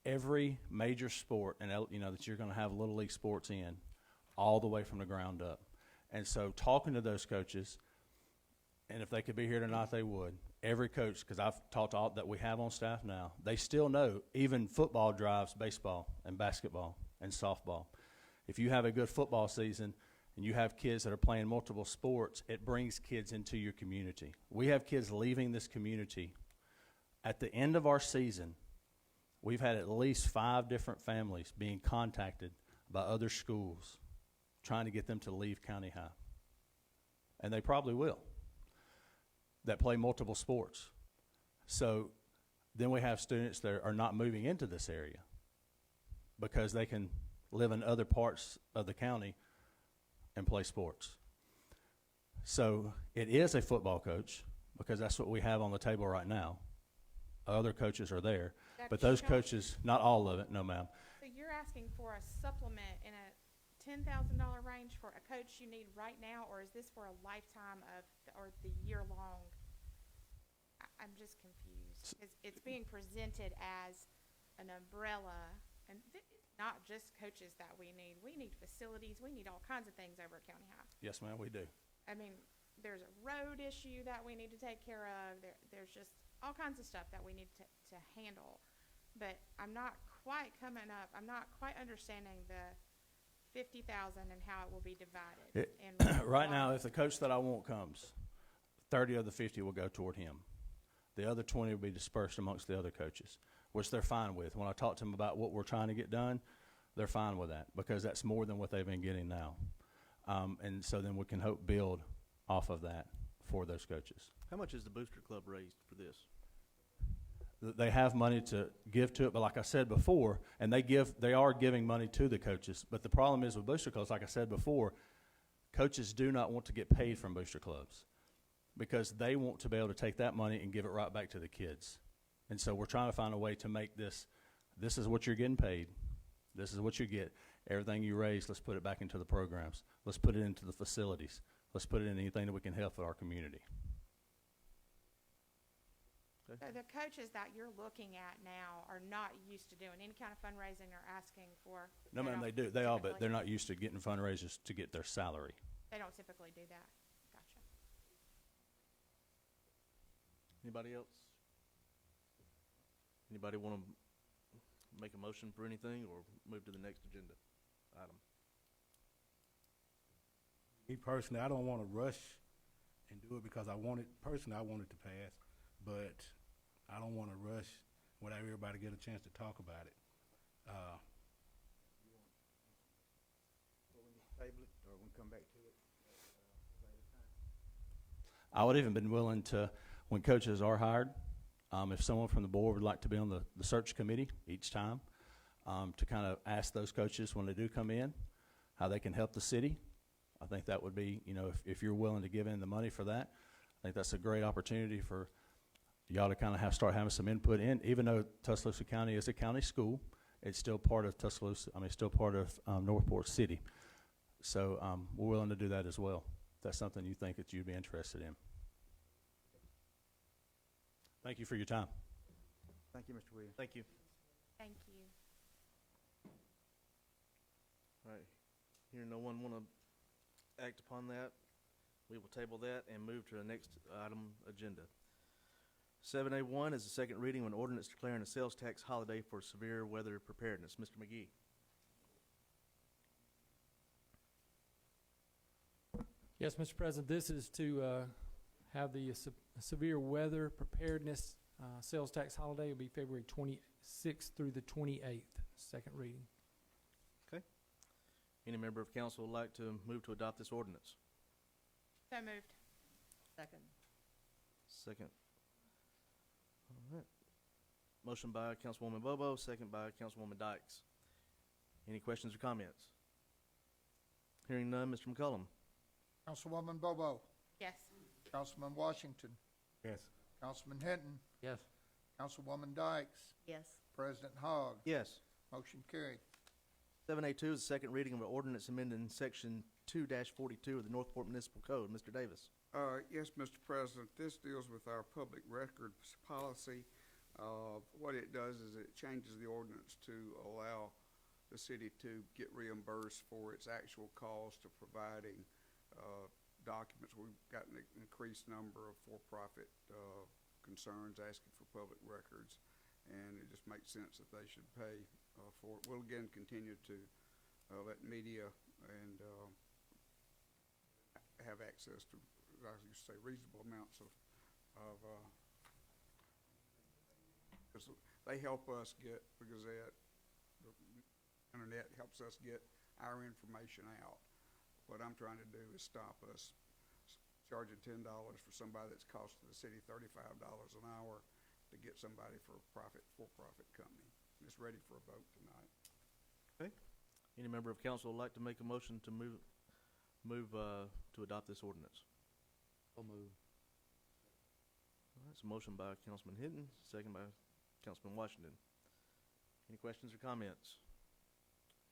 S6: every major sport, and that you're going to have Little League sports in, all the way from the ground up. And so talking to those coaches, and if they could be here tonight, they would. Every coach, because I've talked to all that we have on staff now, they still know even football drives baseball and basketball and softball. If you have a good football season and you have kids that are playing multiple sports, it brings kids into your community. We have kids leaving this community. At the end of our season, we've had at least 5 different families being contacted by other schools trying to get them to leave County High. And they probably will, that play multiple sports. So then we have students that are not moving into this area because they can live in other parts of the county and play sports. So it is a football coach because that's what we have on the table right now. Other coaches are there. But those coaches, not all of it, no ma'am.
S7: So you're asking for a supplement in a $10,000 range for a coach you need right now, or is this for a lifetime or the year-long? I'm just confused. It's being presented as an umbrella, and it's not just coaches that we need. We need facilities. We need all kinds of things over at County High.
S6: Yes, ma'am, we do.
S7: I mean, there's a road issue that we need to take care of. There's just all kinds of stuff that we need to handle. But I'm not quite coming up. I'm not quite understanding the $50,000 and how it will be divided.
S6: Right now, if the coach that I want comes, 30 of the 50 will go toward him. The other 20 will be dispersed amongst the other coaches, which they're fine with. When I talk to them about what we're trying to get done, they're fine with that because that's more than what they've been getting now. And so then we can hope build off of that for those coaches.
S1: How much is the Booster Club raised for this?
S6: They have money to give to it, but like I said before, and they are giving money to the coaches. But the problem is with booster clubs, like I said before, coaches do not want to get paid from booster clubs because they want to be able to take that money and give it right back to the kids. And so we're trying to find a way to make this is what you're getting paid. This is what you get. Everything you raise, let's put it back into the programs. Let's put it into the facilities. Let's put it in anything that we can help with our community.
S7: So the coaches that you're looking at now are not used to doing any kind of fundraising or asking for.
S6: No, ma'am, they do. They are, but they're not used to getting fundraisers to get their salary.
S7: They don't typically do that. Gotcha.
S1: Anybody else? Anybody want to make a motion for anything or move to the next agenda item?
S3: Me personally, I don't want to rush and do it because I want it to pass, but I don't want to rush without everybody get a chance to talk about it.
S4: Table it, or we come back to it?
S6: I would even been willing to, when coaches are hired, if someone from the board would like to be on the search committee each time, to kind of ask those coaches when they do come in, how they can help the city. I think that would be, if you're willing to give in the money for that, I think that's a great opportunity for y'all to kind of start having some input in. Even though Tuscaloosa County is a county school, it's still part of still part of Northport City. So we're willing to do that as well. If that's something you think that you'd be interested in. Thank you for your time.
S4: Thank you, Mr. Williams.
S1: Thank you.
S7: Thank you.
S1: All right. Here, no one want to act upon that. We will table that and move to the next item agenda. 7A1 is the second reading of an ordinance declaring a sales tax holiday for severe weather preparedness. Mr. McGee.
S10: Yes, Mr. President, this is to have the severe weather preparedness sales tax holiday. Will be February 26th through the 28th, second reading.
S1: Any member of council would like to move to adopt this ordinance?
S7: So moved.
S11: Second.
S1: Second. All right. Motion by Councilwoman Bobo, second by Councilwoman Dykes. Any questions or comments? Hearing none, Mr. McCollum.
S3: Councilwoman Bobo,
S7: Yes.
S3: Councilman Washington,
S5: Yes.
S3: Councilman Hinton,
S8: Yes.
S3: Councilwoman Dykes,
S11: Yes.
S3: President Hogg.
S1: Yes.
S3: Motion carried.
S1: 7A2 is the second reading of an ordinance amending section 2-42 of the Northport Municipal Code. Mr. Davis.
S12: Yes, Mr. President, this deals with our public records policy. What it does is it changes the ordinance to allow the city to get reimbursed for its actual cost of providing documents. We've got an increased number of for-profit concerns asking for public records, and it just makes sense that they should pay for it. We'll again continue to let media and have access to, as I used to say, reasonable amounts of because they help us get the Gazette, the internet helps us get our information out. What I'm trying to do is stop us charging $10 for somebody that's costing the city $35 an hour to get somebody for for-profit company. It's ready for a vote tonight.
S1: Okay. Any member of council would like to make a motion to move to adopt this ordinance?
S8: So move.
S1: All right, it's a motion by Councilman Hinton, second by Councilman Washington. Any questions or comments?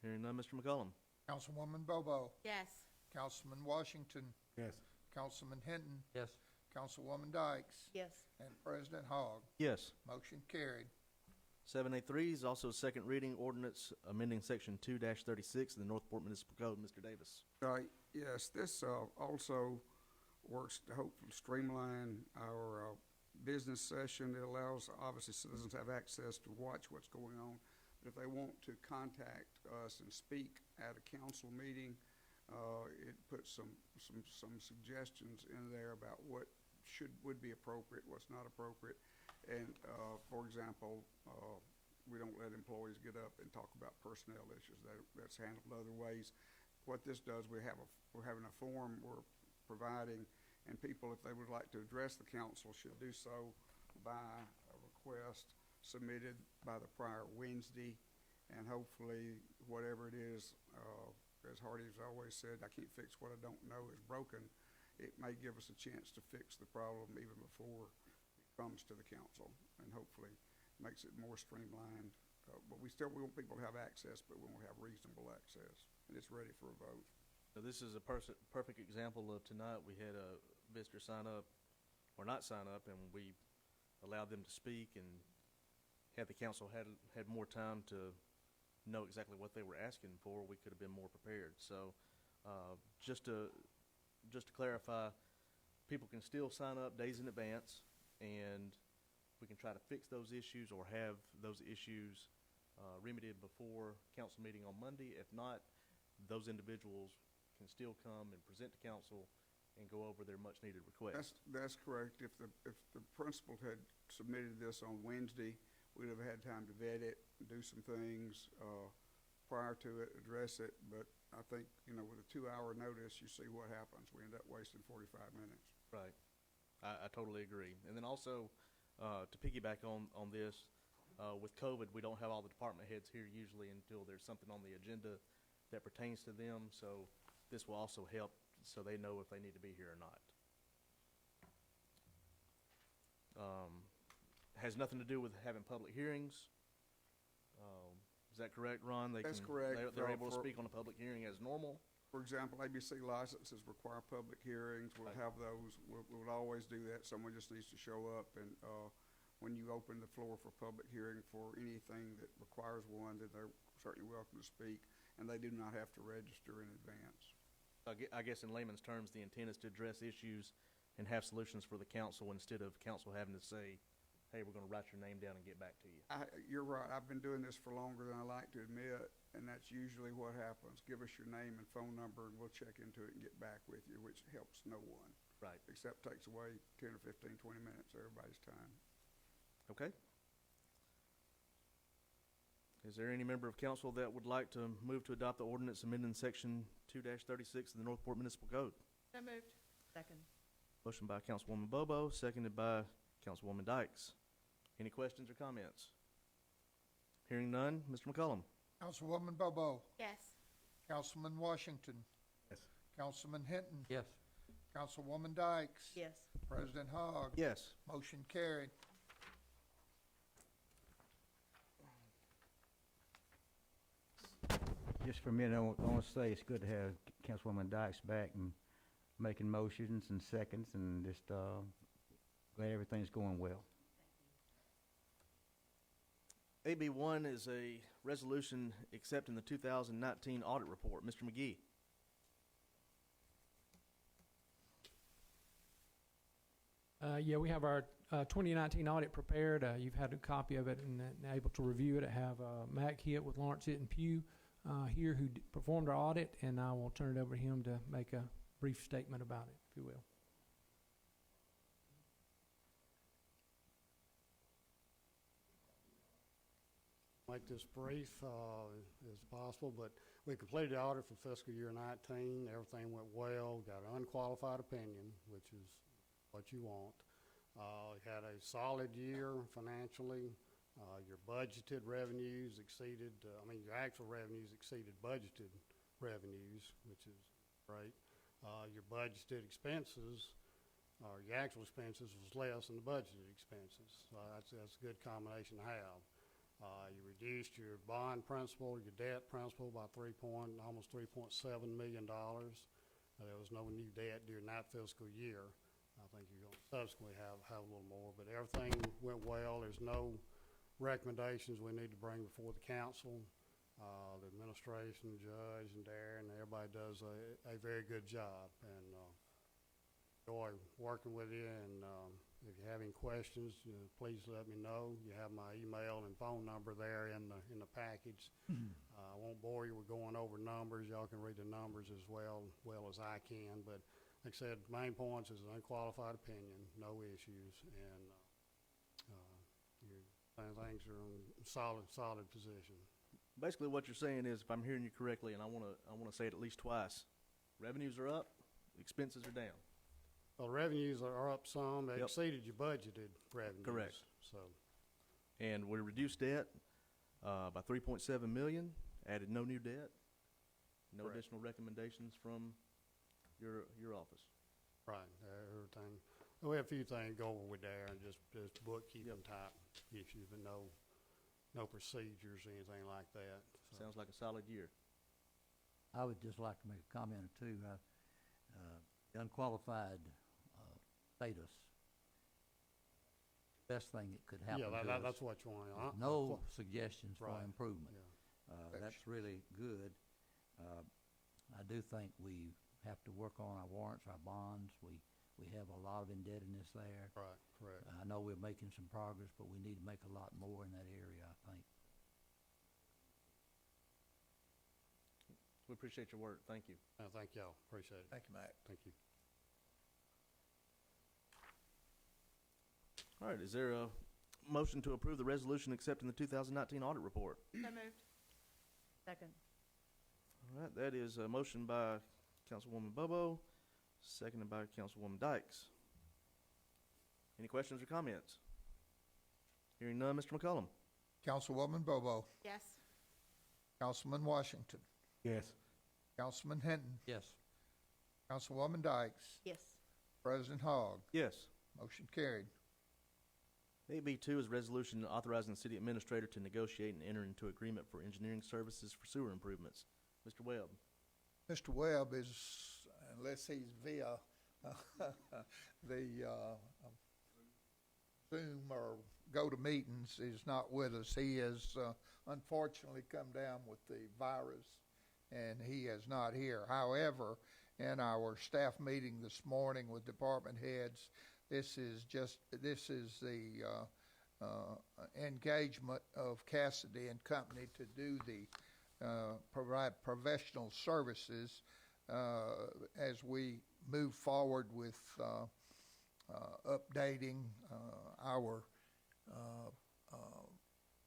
S1: Hearing none, Mr. McCollum.
S3: Councilwoman Bobo,
S7: Yes.
S3: Councilman Washington,
S5: Yes.
S3: Councilman Hinton,
S8: Yes.
S3: Councilwoman Dykes,
S11: Yes.
S3: and President Hogg.
S1: Yes.
S3: Motion carried.
S1: 7A3 is also a second reading ordinance amending section 2-36 of the Northport Municipal Code. Mr. Davis.
S12: Yes, this also works to hopefully streamline our business session. It allows, obviously, citizens to have access to watch what's going on. But if they want to contact us and speak at a council meeting, it puts some suggestions in there about what would be appropriate, what's not appropriate. And for example, we don't let employees get up and talk about personnel issues. That's handled other ways. what this does, we're having a form we're providing, and people, if they would like to address the council, should do so by a request submitted by the prior Wednesday, and hopefully, whatever it is, as Hardy's always said, I can't fix what I don't know is broken. It may give us a chance to fix the problem even before it comes to the council, and hopefully makes it more streamlined. But we want people to have access, but we won't have reasonable access, and it's ready for a vote.
S1: So this is a perfect example of tonight. We had a visitor sign up, or not sign up, and we allowed them to speak, and had the council had more time to know exactly what they were asking for, we could have been more prepared. So just to clarify, people can still sign up days in advance, and we can try to fix those issues or have those issues remedied before council meeting on Monday. If not, those individuals can still come and present to council and go over their much needed requests.
S12: That's correct. If the principal had submitted this on Wednesday, we'd have had time to vet it, do some things prior to it, address it. But I think, with a 2-hour notice, you see what happens. We end up wasting 45 minutes.
S1: Right. I totally agree. And then also, to piggyback on this, with COVID, we don't have all the department heads here usually until there's something on the agenda that pertains to them. So this will also help so they know if they need to be here or not. Has nothing to do with having public hearings. Is that correct, Ron?
S12: That's correct.
S1: They're able to speak on a public hearing as normal.
S12: For example, ABC licenses require public hearings. We'll have those. We'll always do that. Someone just needs to show up, and when you open the floor for public hearing for anything that requires one, then they're certainly welcome to speak, and they do not have to register in advance.
S1: I guess in layman's terms, the intent is to address issues and have solutions for the council instead of council having to say, hey, we're going to write your name down and get back to you.
S12: You're right. I've been doing this for longer than I like to admit, and that's usually what happens. Give us your name and phone number, and we'll check into it and get back with you, which helps no one.
S1: Right.
S12: Except takes away 10 or 15, 20 minutes of everybody's time.
S1: Okay. Is there any member of council that would like to move to adopt the ordinance amending section 2-36 of the Northport Municipal Code?
S7: So moved.
S11: Second.
S1: Motion by Councilwoman Bobo, seconded by Councilwoman Dykes. Any questions or comments? Hearing none, Mr. McCollum.
S3: Councilwoman Bobo,
S7: Yes.
S3: Councilman Washington,
S5: Yes.
S3: Councilman Hinton,
S8: Yes.
S3: Councilwoman Dykes.
S11: Yes.
S3: President Hogg.
S1: Yes.
S3: Motion carried.
S4: Just for a minute, I want to say it's good to have Councilwoman Dykes back and making motions and seconds, and just glad everything's going well.
S1: AB 1 is a resolution accepting the 2019 audit report. Mr. McGee.
S10: Yeah, we have our 2019 audit prepared. You've had a copy of it and able to review it. I have Mac Hitt with Lawrence Hitt and Pugh here who performed our audit, and I will turn it over to him to make a brief statement about it, if you will.
S13: Make this brief as possible, but we completed the audit for fiscal year 19. Everything went well, got an unqualified opinion, which is what you want. Had a solid year financially. Your budgeted revenues exceeded, your actual revenues exceeded budgeted revenues, which is great. Your budgeted expenses, or your actual expenses was less than the budgeted expenses. That's a good combination to have. You reduced your bond principal, your debt principal by almost $3.7 million. There was no new debt during that fiscal year. I think you're going to subsequently have a little more, but everything went well. There's no recommendations we need to bring before the council. The administration, judge, and Darren, everybody does a very good job, and enjoy working with you. And if you have any questions, please let me know. You have my email and phone number there in the package. I won't bore you with going over numbers. Y'all can read the numbers as well as I can. But like I said, main points is an unqualified opinion, no issues, and things are in solid position.
S1: basically what you're saying is, if I'm hearing you correctly, and I wanna say it at least twice, revenues are up, expenses are down.
S13: Well, revenues are up some. They
S1: Yep.
S13: exceeded your budgeted revenues.
S1: Correct.
S13: So,
S1: And we reduced debt, by 3.7 million, added no new debt, no
S13: Correct.
S1: additional recommendations from your office.
S13: right, everything. We have a few things go over with there, and just bookkeeping type issues, but no procedures or anything like that. So.
S1: Sounds like a solid year.
S8: I would just like to make a comment or two. The unqualified status, best thing that could happen
S13: Yeah,
S8: to us.
S13: that's what you want.
S8: With no suggestions for
S13: Right.
S8: improvement.
S13: Yeah.
S8: That's really good. I do think we have to work on our warrants, our bonds. We have a lot of indebtedness there.
S13: Right, correct.
S8: I know we're making some progress, but we need to make a lot more in that area, I think.
S1: We appreciate your work. Thank you.
S13: Thank y'all. Appreciate it.
S3: Thank you, Mac.
S13: Thank you.
S1: All right, is there a motion to approve the resolution accepting the 2019 audit report?
S7: So moved.
S11: Second.
S1: All right, that is a motion by Councilwoman Bobo, seconded by Councilwoman Dykes. Any questions or comments? Hearing none, Mr. McCollum.
S3: Councilwoman Bobo,
S7: Yes.
S3: Councilman Washington,
S5: Yes.
S3: Councilman Hinton,
S8: Yes.
S3: Councilwoman Dykes,
S11: Yes.
S3: President Hogg.
S1: Yes.
S3: Motion carried.
S1: 8B2 is resolution authorizing the city administrator to negotiate and enter into agreement for engineering services for sewer improvements. Mr. Webb.
S3: Mr. Webb is, unless he's via the Zoom or go-to-meetings, is not with us. He has unfortunately come down with the virus, and he is not here. However, in our staff meeting this morning with department heads, this is the engagement of Cassidy and Company to do the provide professional services as we move forward with updating our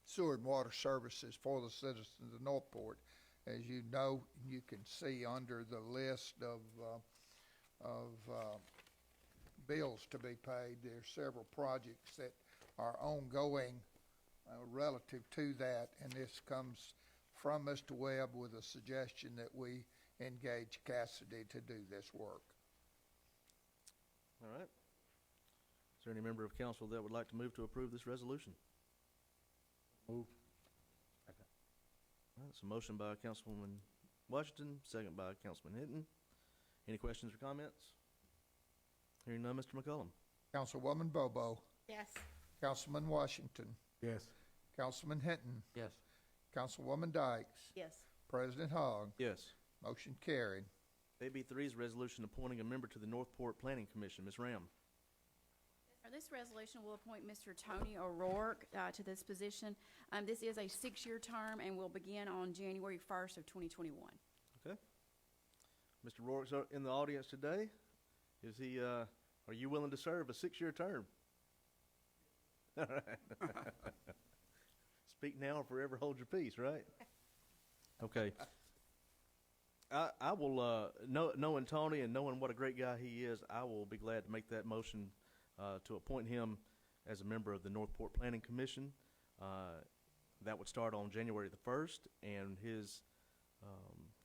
S3: sewer and water services for the citizens of Northport. As you know, you can see under the list of bills to be paid, there are several projects that are ongoing relative to that, and this comes from Mr. Webb with a suggestion that we engage Cassidy to do this work.
S1: All right. Is there any member of council that would like to move to approve this resolution?
S13: Move.
S1: All right, it's a motion by Councilwoman Washington, second by Councilman Hinton. Any questions or comments? Hearing none, Mr. McCollum.
S3: Councilwoman Bobo,
S7: Yes.
S3: Councilman Washington,
S5: Yes.
S3: Councilman Hinton,
S8: Yes.
S3: Councilwoman Dykes,
S11: Yes.
S3: President Hogg.
S1: Yes.
S3: Motion carried.
S1: AB3 is resolution appointing a member to the Northport Planning Commission. Ms. Ram.
S11: For this resolution, we'll appoint Mr. Tony O'Rourke to this position. This is a 6-year term and will begin on January 1st of 2021.
S1: Okay. Mr. Rourke's in the audience today. Is he, are you willing to serve a 6-year term? All right. Speak now or forever hold your peace, right? Okay. I will, knowing Tony and knowing what a great guy he is, I will be glad to make that motion to appoint him as a member of the Northport Planning Commission. That would start on January the 1st, and his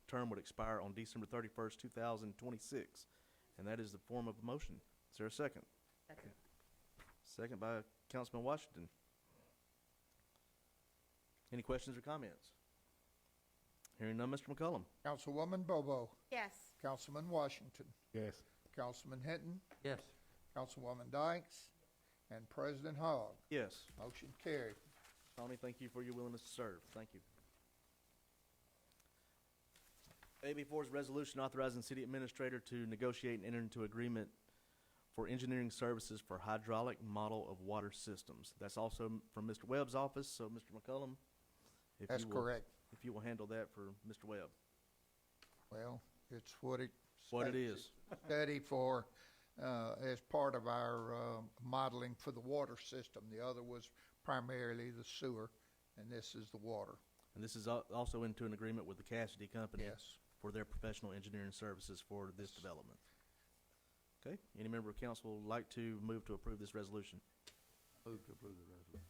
S1: term would expire on December 31st, 2026. And that is the form of a motion. Is there a second?
S11: Second.
S1: Second by Councilman Washington. Any questions or comments? Hearing none, Mr. McCollum.
S3: Councilwoman Bobo,
S7: Yes.
S3: Councilman Washington,
S5: Yes.
S3: Councilman Hinton,
S8: Yes.
S3: Councilwoman Dykes, and President Hogg.
S1: Yes.
S3: Motion carried.
S1: Tony, thank you for your willingness to serve. Thank you. AB4 is a resolution authorizing city administrator to negotiate and enter into agreement for engineering services for hydraulic model of water systems. That's also from Mr. Webb's office, so Mr. McCollum, if
S3: That's
S1: you will,
S3: correct.
S1: if you will handle that for Mr. Webb.
S3: Well, it's what it.
S1: What it
S3: states.
S1: is.
S3: Study for, as part of our modeling for the water system. The other was primarily the sewer, and this is the water.
S1: And this is also into an agreement with the Cassidy Company
S3: Yes.
S1: for their professional engineering services for this development. Okay, any member of council would like to move to approve this resolution?
S8: Move to approve the resolution.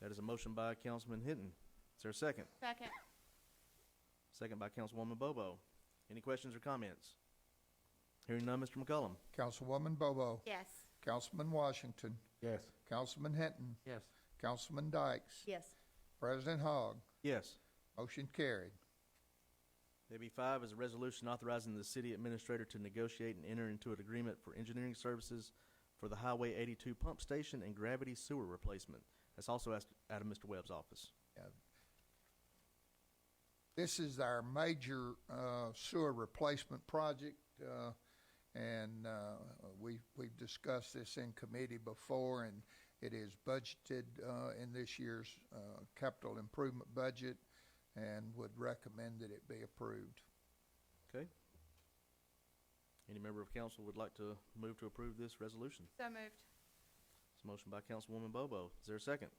S1: That is a motion by Councilman Hinton. Is there a second?
S7: Second.
S1: Second by Councilwoman Bobo. Any questions or comments? Hearing none, Mr. McCullum.
S3: Councilwoman Bobo.
S7: Yes.
S3: Councilman Washington.
S5: Yes.
S3: Councilman Hinton.
S8: Yes.
S3: Councilman Dykes.
S11: Yes.
S3: President Hogg.
S1: Yes.
S3: Motion carried.
S1: AB 5 is a resolution authorizing the city administrator to negotiate and enter into an agreement for engineering services for the Highway 82 pump station and gravity sewer replacement. That's also out of Mr. Webb's office.
S3: This is our major sewer replacement project, and we've discussed this in committee before, and it is budgeted in this year's capital improvement budget, and would recommend that it be approved.
S1: Okay. Any member of council would like to move to approve this resolution?
S7: So moved.
S1: It's a motion by Councilwoman Bobo. Is there a second?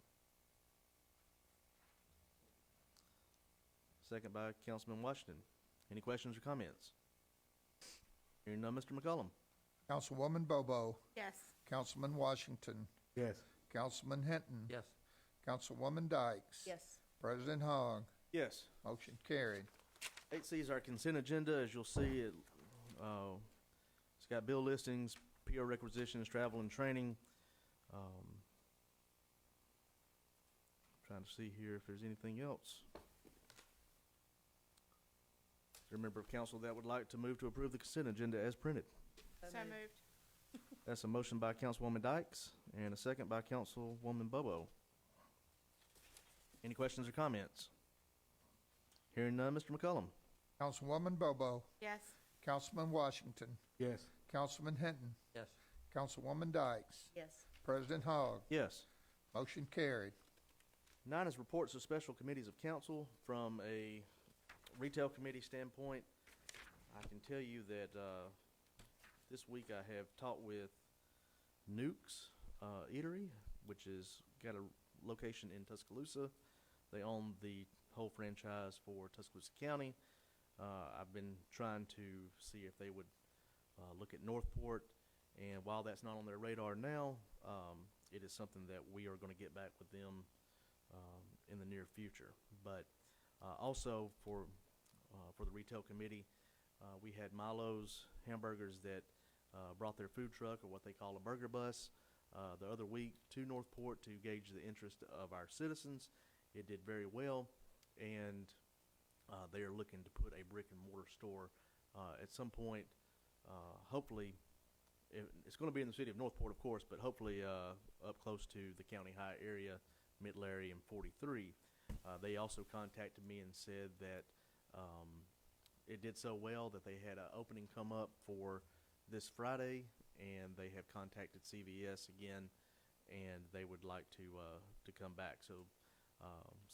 S1: Second by Councilman Washington. Any questions or comments? Hearing none, Mr. McCullum.
S3: Councilwoman Bobo.
S7: Yes.
S3: Councilman Washington.
S5: Yes.
S3: Councilman Hinton.
S8: Yes.
S3: Councilwoman Dykes.
S11: Yes.
S3: President Hogg.
S1: Yes.
S3: Motion carried.
S1: 8C is our consent agenda. As you'll see, it's got bill listings, PO requisitions, travel and training. Trying to see here if there's anything else. Is there a member of council that would like to move to approve the consent agenda as printed?
S7: So moved.
S1: That's a motion by Councilwoman Dykes and a second by Councilwoman Bobo. Any questions or comments? Hearing none, Mr. McCullum.
S3: Councilwoman Bobo.
S7: Yes.
S3: Councilman Washington.
S5: Yes.
S3: Councilman Hinton.
S8: Yes.
S3: Councilwoman Dykes.
S11: Yes.
S3: President Hogg.
S1: Yes.
S3: Motion carried.
S1: 9 is reports of special committees of council. From a retail committee standpoint, I can tell you that this week I have talked with Nuke's Eatery, which is got a location in Tuscaloosa. They own the whole franchise for Tuscaloosa County. I've been trying to see if they would look at Northport, and while that's not on their radar now, it is something that we are going to get back with them in the near future. But also for the retail committee, we had Milo's Hamburgers that brought their food truck, or what they call a burger bus, the other week to Northport to gauge the interest of our citizens. It did very well, and they are looking to put a brick and mortar store at some point. Hopefully, it's going to be in the city of Northport, of course, but hopefully up close to the County High area, Mid-Larry and 43. They also contacted me and said that it did so well that they had an opening come up for this Friday, and they have contacted CVS again, and they would like to come back. So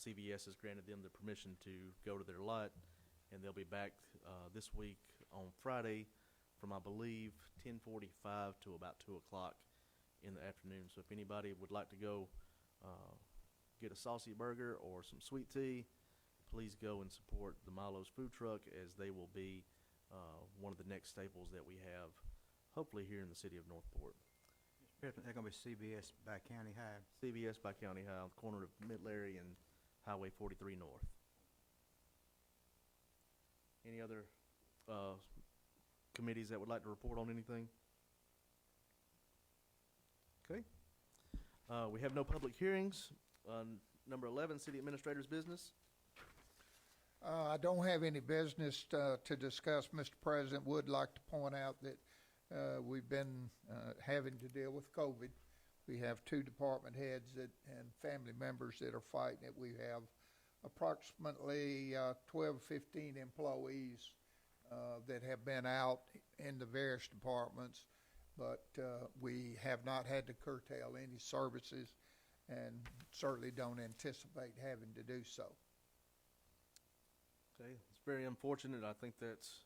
S1: CVS has granted them the permission to go to their lot, and they'll be back this week on Friday from, I believe, 10:45 to about 2 o'clock in the afternoon. So if anybody would like to go get a saucy burger or some sweet tea, please go and support the Milo's food truck, as they will be one of the next staples that we have, hopefully here in the city of Northport.
S4: They're gonna be CBS by County High.
S1: CVS by County High on the corner of Mid-Larry and Highway 43 North. Any other committees that would like to report on anything? Okay. We have no public hearings. Number 11, City Administrator's business.
S3: I don't have any business to discuss, Mr. President. Would like to point out that we've been having to deal with COVID. We have 2 department heads and family members that are fighting it. We have approximately 12, 15 employees that have been out in the various departments, but we have not had to curtail any services, and certainly don't anticipate having to do so.
S1: Okay, it's very unfortunate. I think that's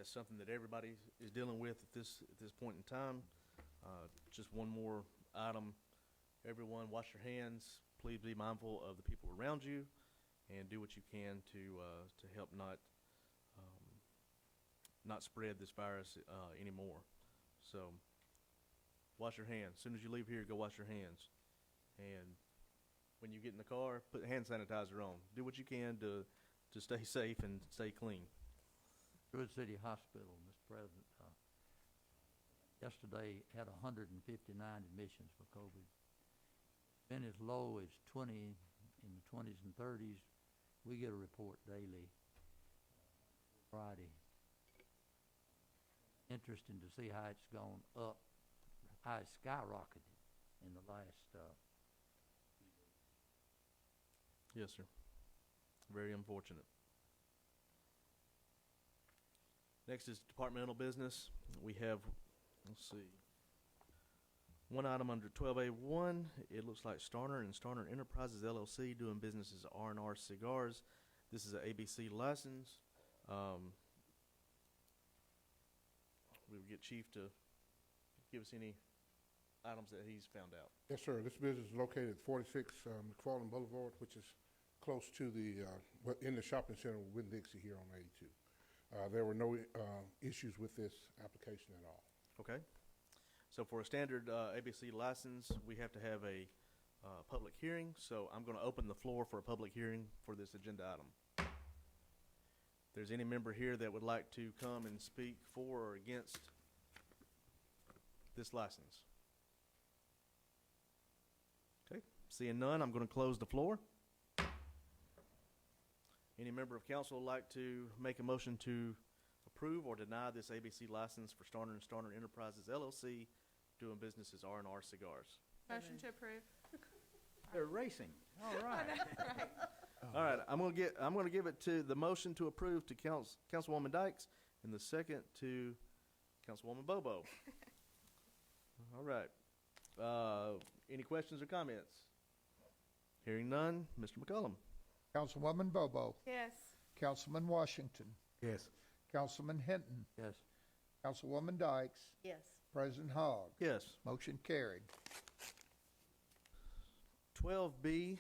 S1: something that everybody is dealing with at this point in time. Just one more item. Everyone, wash your hands. Please be mindful of the people around you, and do what you can to help not spread this virus anymore. So wash your hands. As soon as you leave here, go wash your hands. And when you get in the car, put hand sanitizer on. Do what you can to stay safe and stay clean.
S8: Druid City Hospital, Mr. President, yesterday had 159 admissions for COVID. Been as low as 20 in the 20s and 30s. We get a report daily, Friday. Interesting to see how it's gone up, how it's skyrocketed in the last
S1: Yes, sir. Very unfortunate. Next is departmental business. We have, let's see, one item under 12A1. It looks like Starner and Starner Enterprises LLC doing business as R&R Cigars. This is an ABC license. We would get Chief to give us any items that he's found out.
S3: Yes, sir. This business is located at 46 McFarland Boulevard, which is close to in the shopping center with Winn-Dixie here on 82. There were no issues with this application at all.
S1: Okay. So for a standard ABC license, we have to have a public hearing. So I'm going to open the floor for a public hearing for this agenda item. If there's any member here that would like to come and speak for or against this license. Okay. Seeing none, I'm going to close the floor. Any member of council would like to make a motion to approve or deny this ABC license for Starner and Starner Enterprises LLC doing business as R&R Cigars?
S7: Motion to approve.
S4: They're racing. All right.
S7: Right.
S1: All right, I'm gonna give it to the motion to approve to Councilwoman Dykes and the second to Councilwoman Bobo. All right. Any questions or comments? Hearing none, Mr. McCullum.
S14: Councilwoman Bobo.
S7: Yes.
S14: Councilman Washington.
S3: Yes.
S14: Councilman Hinton.
S8: yes.
S14: Councilwoman Dykes.
S7: Yes.
S14: President Hogg.
S1: Yes.
S14: Motion carried.
S1: 12B1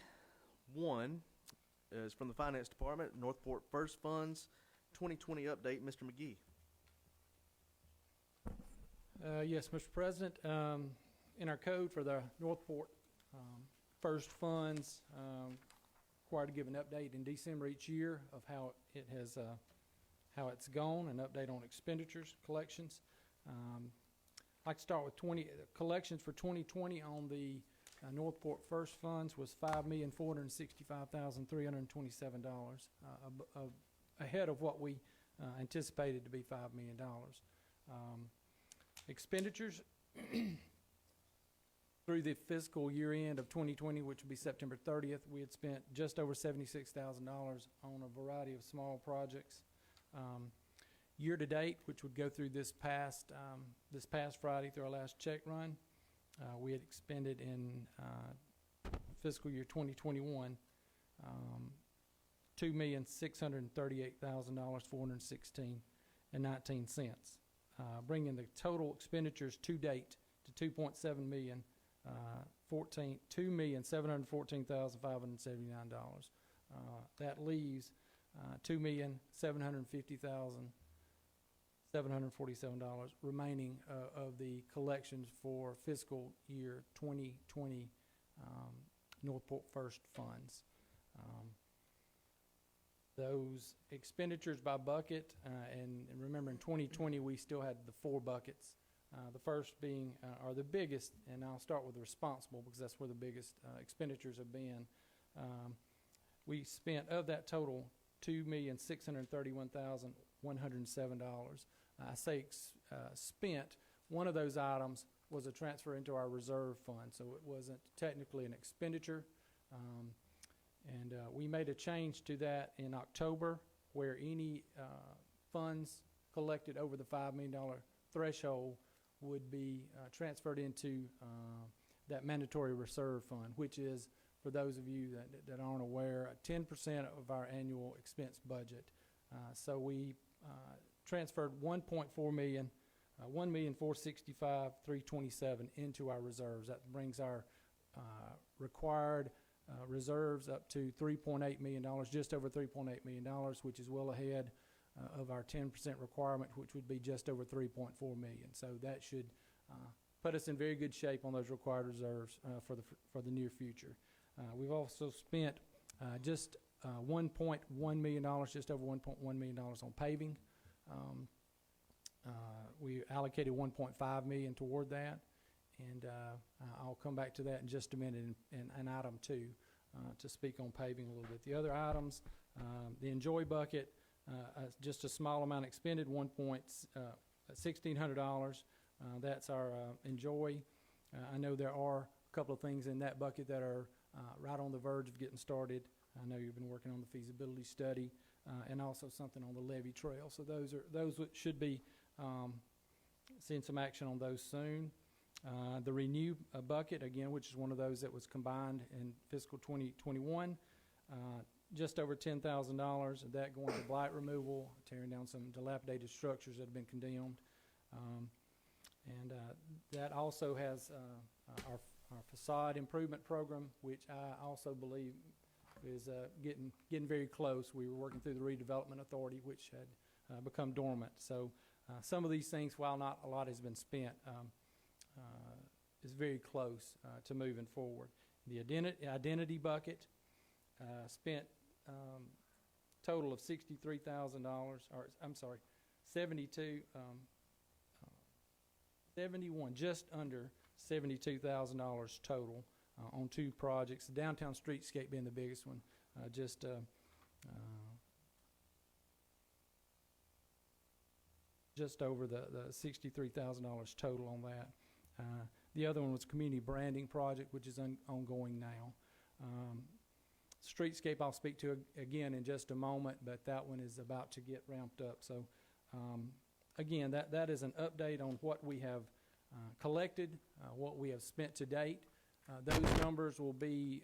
S1: is from the Finance Department, Northport First Funds, 2020 update. Mr. McGee.
S10: Yes, Mr. President, in our code for the Northport First Funds, required to give an update in December each year of how it has, how it's gone, an update on expenditures, collections. I'd like to start with collections for 2020 on the Northport First Funds was $5,465,327, ahead of what we anticipated to be $5 million. Expenditures through the fiscal year end of 2020, which would be September 30th, we had spent just over $76,000 on a variety of small projects. Year to date, which would go through this past Friday through our last check run, we had expended in fiscal year 2021 $2,638,416.19, bringing the total expenditures to date to $2.7 million, $2,714,579. That leaves $2,750,747 remaining of the collections for fiscal year 2020 Northport First Funds. Those expenditures by bucket, and remember in 2020 we still had the 4 buckets. The first being, or the biggest, and I'll start with the responsible because that's where the biggest expenditures have been. We spent, of that total, $2,631,107. I say spent. One of those items was a transfer into our reserve fund, so it wasn't technically an expenditure. And we made a change to that in October, where any funds collected over the $5 million threshold would be transferred into that mandatory reserve fund, which is, for those of you that aren't aware, 10% of our annual expense budget. So we transferred $1.4 million, $1,465,327 into our reserves. That brings our required reserves up to $3.8 million, just over $3.8 million, which is well ahead of our 10% requirement, which would be just over $3.4 million. So that should put us in very good shape on those required reserves for the near future. We've also spent just $1.1 million, just over $1.1 million on paving. We allocated $1.5 million toward that, and I'll come back to that in just a minute in item 2 to speak on paving a little bit. The other items, the Enjoy bucket, just a small amount expended, $1,600. That's our Enjoy. I know there are a couple of things in that bucket that are right on the verge of getting started. I know you've been working on the feasibility study and also something on the levee trail. So those should be seeing some action on those soon. The Renew bucket, again, which is one of those that was combined in fiscal 2021, just over $10,000, and that going to blight removal, tearing down some dilapidated structures that have been condemned. And that also has our facade improvement program, which I also believe is getting very close. We were working through the redevelopment authority, which had become dormant. So some of these things, while not a lot has been spent, is very close to moving forward. The identity bucket spent total of $63,000, or I'm sorry, 71, just under $72,000 total on 2 projects. The downtown streetscape being the biggest one, just over the $63,000 total on that. The other one was community branding project, which is ongoing now. Streetscape I'll speak to again in just a moment, but that one is about to get ramped up. So again, that is an update on what we have collected, what we have spent to date. Those numbers will be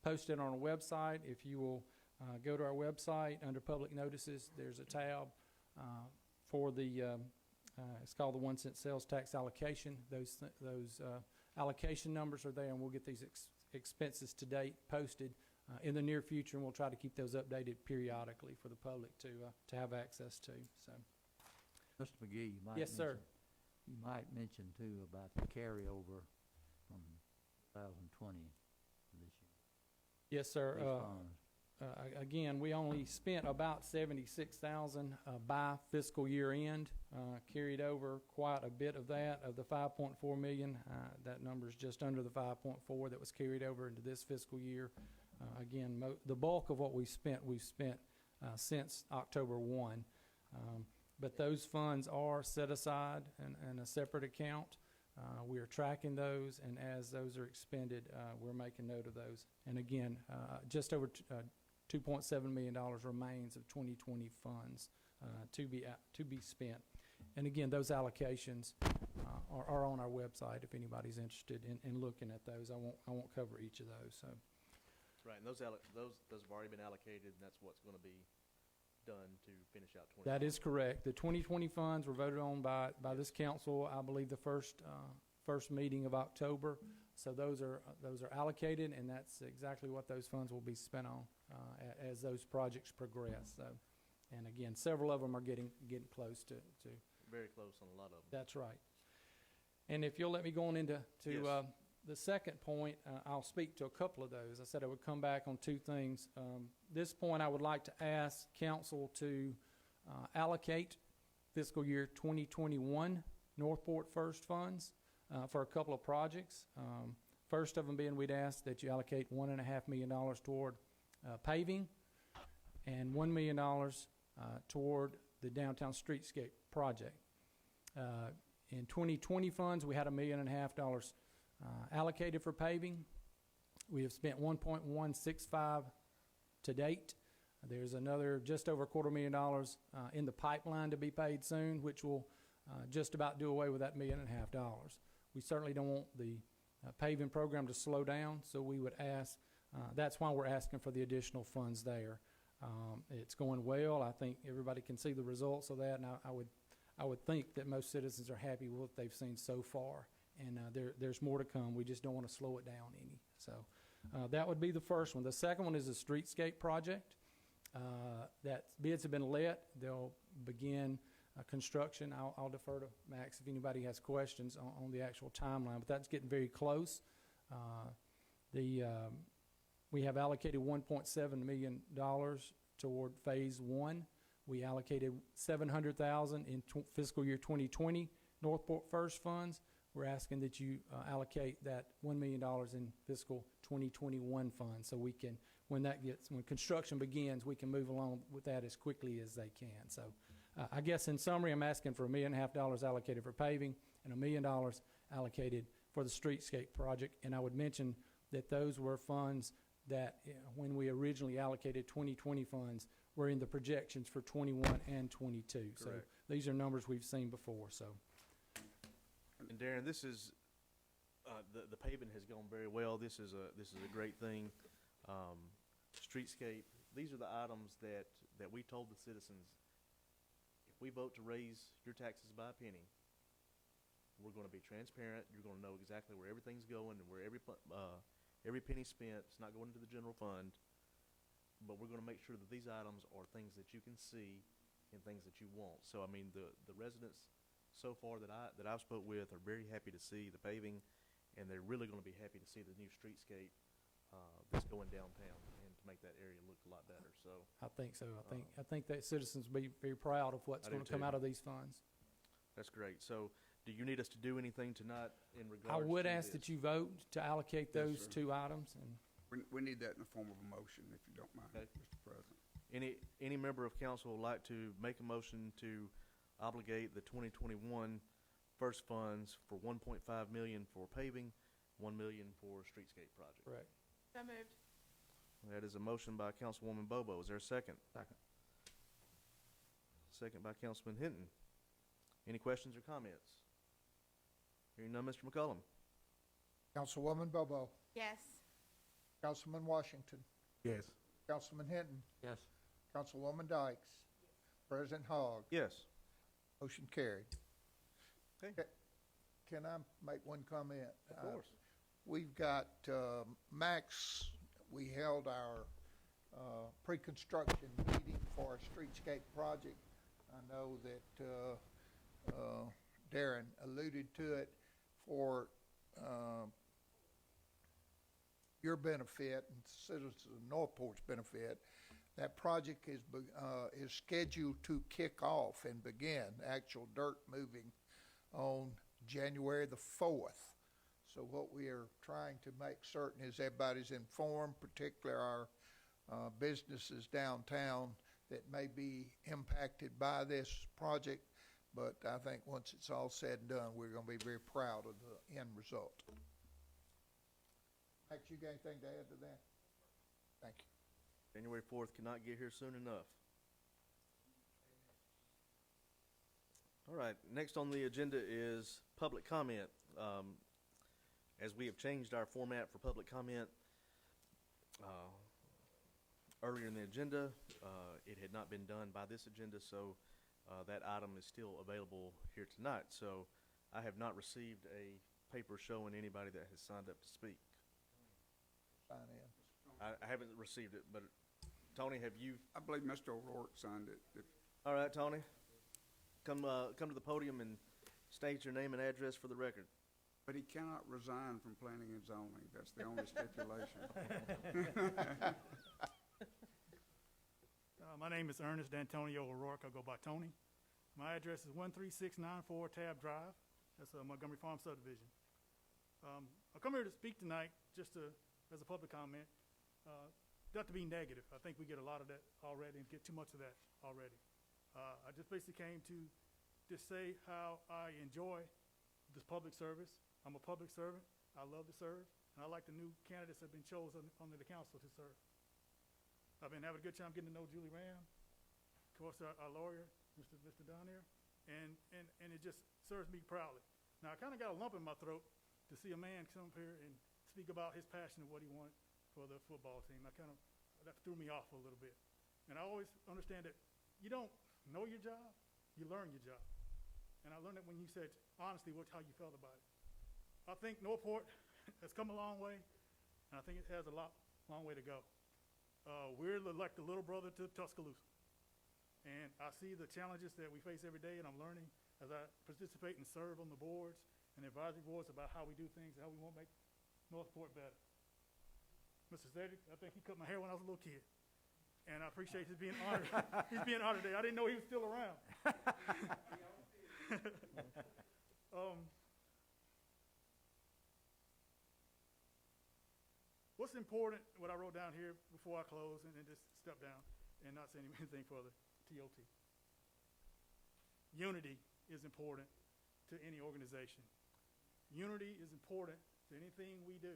S10: posted on our website. If you will go to our website, under public notices, there's a tab for the it's called the 1 cent sales tax allocation. Those allocation numbers are there, and we'll get these expenses to date posted in the near future, and we'll try to keep those updated periodically for the public to have access to. So,
S8: Mr. McGee, you might
S10: yes, sir.
S8: You might mention too about the carryover from 2020 this year.
S10: Yes, sir.
S8: These funds.
S10: Again, we only spent about $76,000 by fiscal year end. Carried over quite a bit of that, of the $5.4 million. That number is just under the $5.4 that was carried over into this fiscal year. Again, the bulk of what we've spent since October 1. But those funds are set aside in a separate account. We are tracking those, and as those are expended, we're making note of those. And again, just over $2.7 million remains of 2020 funds to be spent. And again, those allocations are on our website if anybody's interested in looking at those. I won't cover each of those. So.
S1: Right, and those have already been allocated, and that's what's going to be done to finish out 2020.
S10: That is correct. The 2020 funds were voted on by this council, I believe, the first meeting of October. So those are allocated, and that's exactly what those funds will be spent on as those projects progress. So, and again, several of them are getting close to
S1: very close on a lot of them.
S10: That's right. And if you'll let me go on into
S1: yes.
S10: The second point, I'll speak to a couple of those. I said I would come back on 2 things. This point, I would like to ask council to allocate fiscal year 2021 Northport First funds for a couple of projects. First of them being, we'd ask that you allocate $1.5 million toward paving and $1 million toward the downtown streetscape project. In 2020 funds, we had $1.5 million allocated for paving. We have spent $1.165 to date. There's another just over $250,000 in the pipeline to be paid soon, which will just about do away with that $1.5 million. We certainly don't want the paving program to slow down, so we would ask, that's why we're asking for the additional funds there. It's going well. I think everybody can see the results of that, and I would think that most citizens are happy with what they've seen so far. And there's more to come. We just don't want to slow it down any. So That would be the first one. The second one is a streetscape project. That bids have been let. They'll begin construction. I'll defer to Max if anybody has questions on the actual timeline, but that's getting very close. We have allocated $1.7 million toward phase one. We allocated $700,000 in fiscal year 2020 Northport First funds. We're asking that you allocate that $1 million in fiscal 2021 funds, so we can, when construction begins, we can move along with that as quickly as they can. So I guess in summary, I'm asking for $1.5 million allocated for paving and $1 million allocated for the streetscape project. And I would mention that those were funds that, when we originally allocated 2020 funds, were in the projections for 21 and 22.
S1: Correct.
S10: So these are numbers we've seen before. So.
S1: And Darren, this is, the paving has gone very well. This is a great thing. Streetscape, these are the items that we told the citizens, if we vote to raise your taxes by a penny, we're going to be transparent. You're going to know exactly where everything's going and where every penny spent. It's not going into the general fund, but we're going to make sure that these items are things that you can see and things that you want. So, I mean, the residents so far that I've spoke with are very happy to see the paving, and they're really going to be happy to see the new streetscape that's going downtown, and to make that area look a lot better. So
S10: I think so. I think that citizens will be very proud of what's going to come out of these funds.
S1: that's great. So, do you need us to do anything tonight in regards?
S10: I would
S1: to
S10: ask
S1: this?
S10: that you vote to allocate
S12: Yes,
S10: those
S12: sir.
S10: two items. And
S12: We need that in the form of a motion, if you don't mind,
S1: Okay.
S12: Mr. President.
S1: Any member of council would like to make a motion to obligate the 2021 first funds for $1.5 million for paving, $1 million for streetscape project.
S10: correct.
S7: So moved.
S1: That is a motion by Councilwoman Bobo. Is there a second?
S8: Second.
S1: Second by Councilman Hinton. Any questions or comments? Hearing none, Mr. McCollum.
S14: Councilwoman Bobo,
S7: Yes.
S14: Councilman Washington,
S5: Yes.
S14: Councilman Hinton,
S8: Yes.
S14: Councilwoman Dykes, President Hogg.
S1: Yes.
S14: Motion carried.
S1: Okay.
S14: Can I make one comment?
S1: Of course.
S14: We've got, Max, we held our, pre-construction meeting for our streetscape project. I know that, Darren alluded to it for, your benefit and citizens of Northport's benefit. That project is scheduled to kick off and begin actual dirt moving on January the 4th. So what we are trying to make certain is everybody's informed, particularly our businesses downtown that may be impacted by this project. But I think once it's all said and done, we're going to be very proud of the end result. Max, you got anything to add to that? Thank you.
S1: January 4th cannot get here soon enough. All right, next on the agenda is public comment. As we have changed our format for public comment, earlier in the agenda, it had not been done by this agenda, so that item is still available here tonight. So I have not received a paper showing anybody that has signed up to speak.
S14: Sign in.
S1: I haven't received it, but Tony, have you?
S12: I believe Mr. O'Rourke signed it.
S1: All right, Tony, come to the podium and state your name and address for the record.
S12: But he cannot resign from planning and zoning. That's the only stipulation.
S15: My name is Ernest D'Antonio O'Rourke. I go by Tony. My address is 13694 Tab Drive. That's Montgomery Farm subdivision. I come here to speak tonight just as a public comment, not to be negative. I think we get a lot of that already and get too much of that already. I just basically came to just say how I enjoy this public service. I'm a public servant. I love to serve, and I like the new candidates that have been chosen under the council to serve. I've been having a good time getting to know Julie Ram, of course, our lawyer, Mr. Donnier, and it just serves me proudly. Now, I kind of got a lump in my throat to see a man come up here and speak about his passion of what he wanted for the football team. That threw me off a little bit. And I always understand that you don't know your job, you learn your job. And I learned it when you said honestly how you felt about it. I think Northport has come a long way. and I think it has a long way to go. We're like the little brother to Tuscaloosa, and I see the challenges that we face every day, and I'm learning as I participate and serve on the boards and advisory boards about how we do things, how we want to make Northport better. Mr. Cedric, I think he cut my hair when I was a little kid, and I appreciate his being honored. He's being honored today. I didn't know he was still around. What's important, what I wrote down here before I close and then just step down and not say anything further, TOT. Unity is important to any organization. Unity is important to anything we do.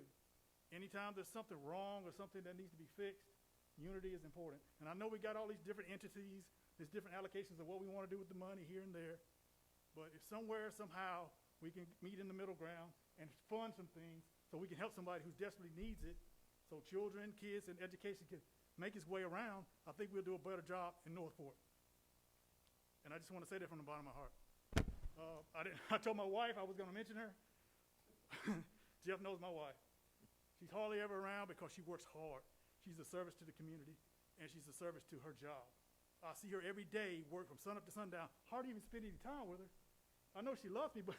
S15: Anytime there's something wrong or something that needs to be fixed, unity is important. And I know we got all these different entities, there's different allocations of what we want to do with the money here and there, but if somewhere, somehow, we can meet in the middle ground and fund some things so we can help somebody who desperately needs it, so children, kids, and education can make its way around, I think we'll do a better job in Northport. And I just want to say that from the bottom of my heart. I told my wife I was going to mention her. Jeff knows my wife. She's hardly ever around because she works hard. She's a service to the community, and she's a service to her job. I see her every day work from sun up to sundown, hardly even spend any time with her. I know she loves me, but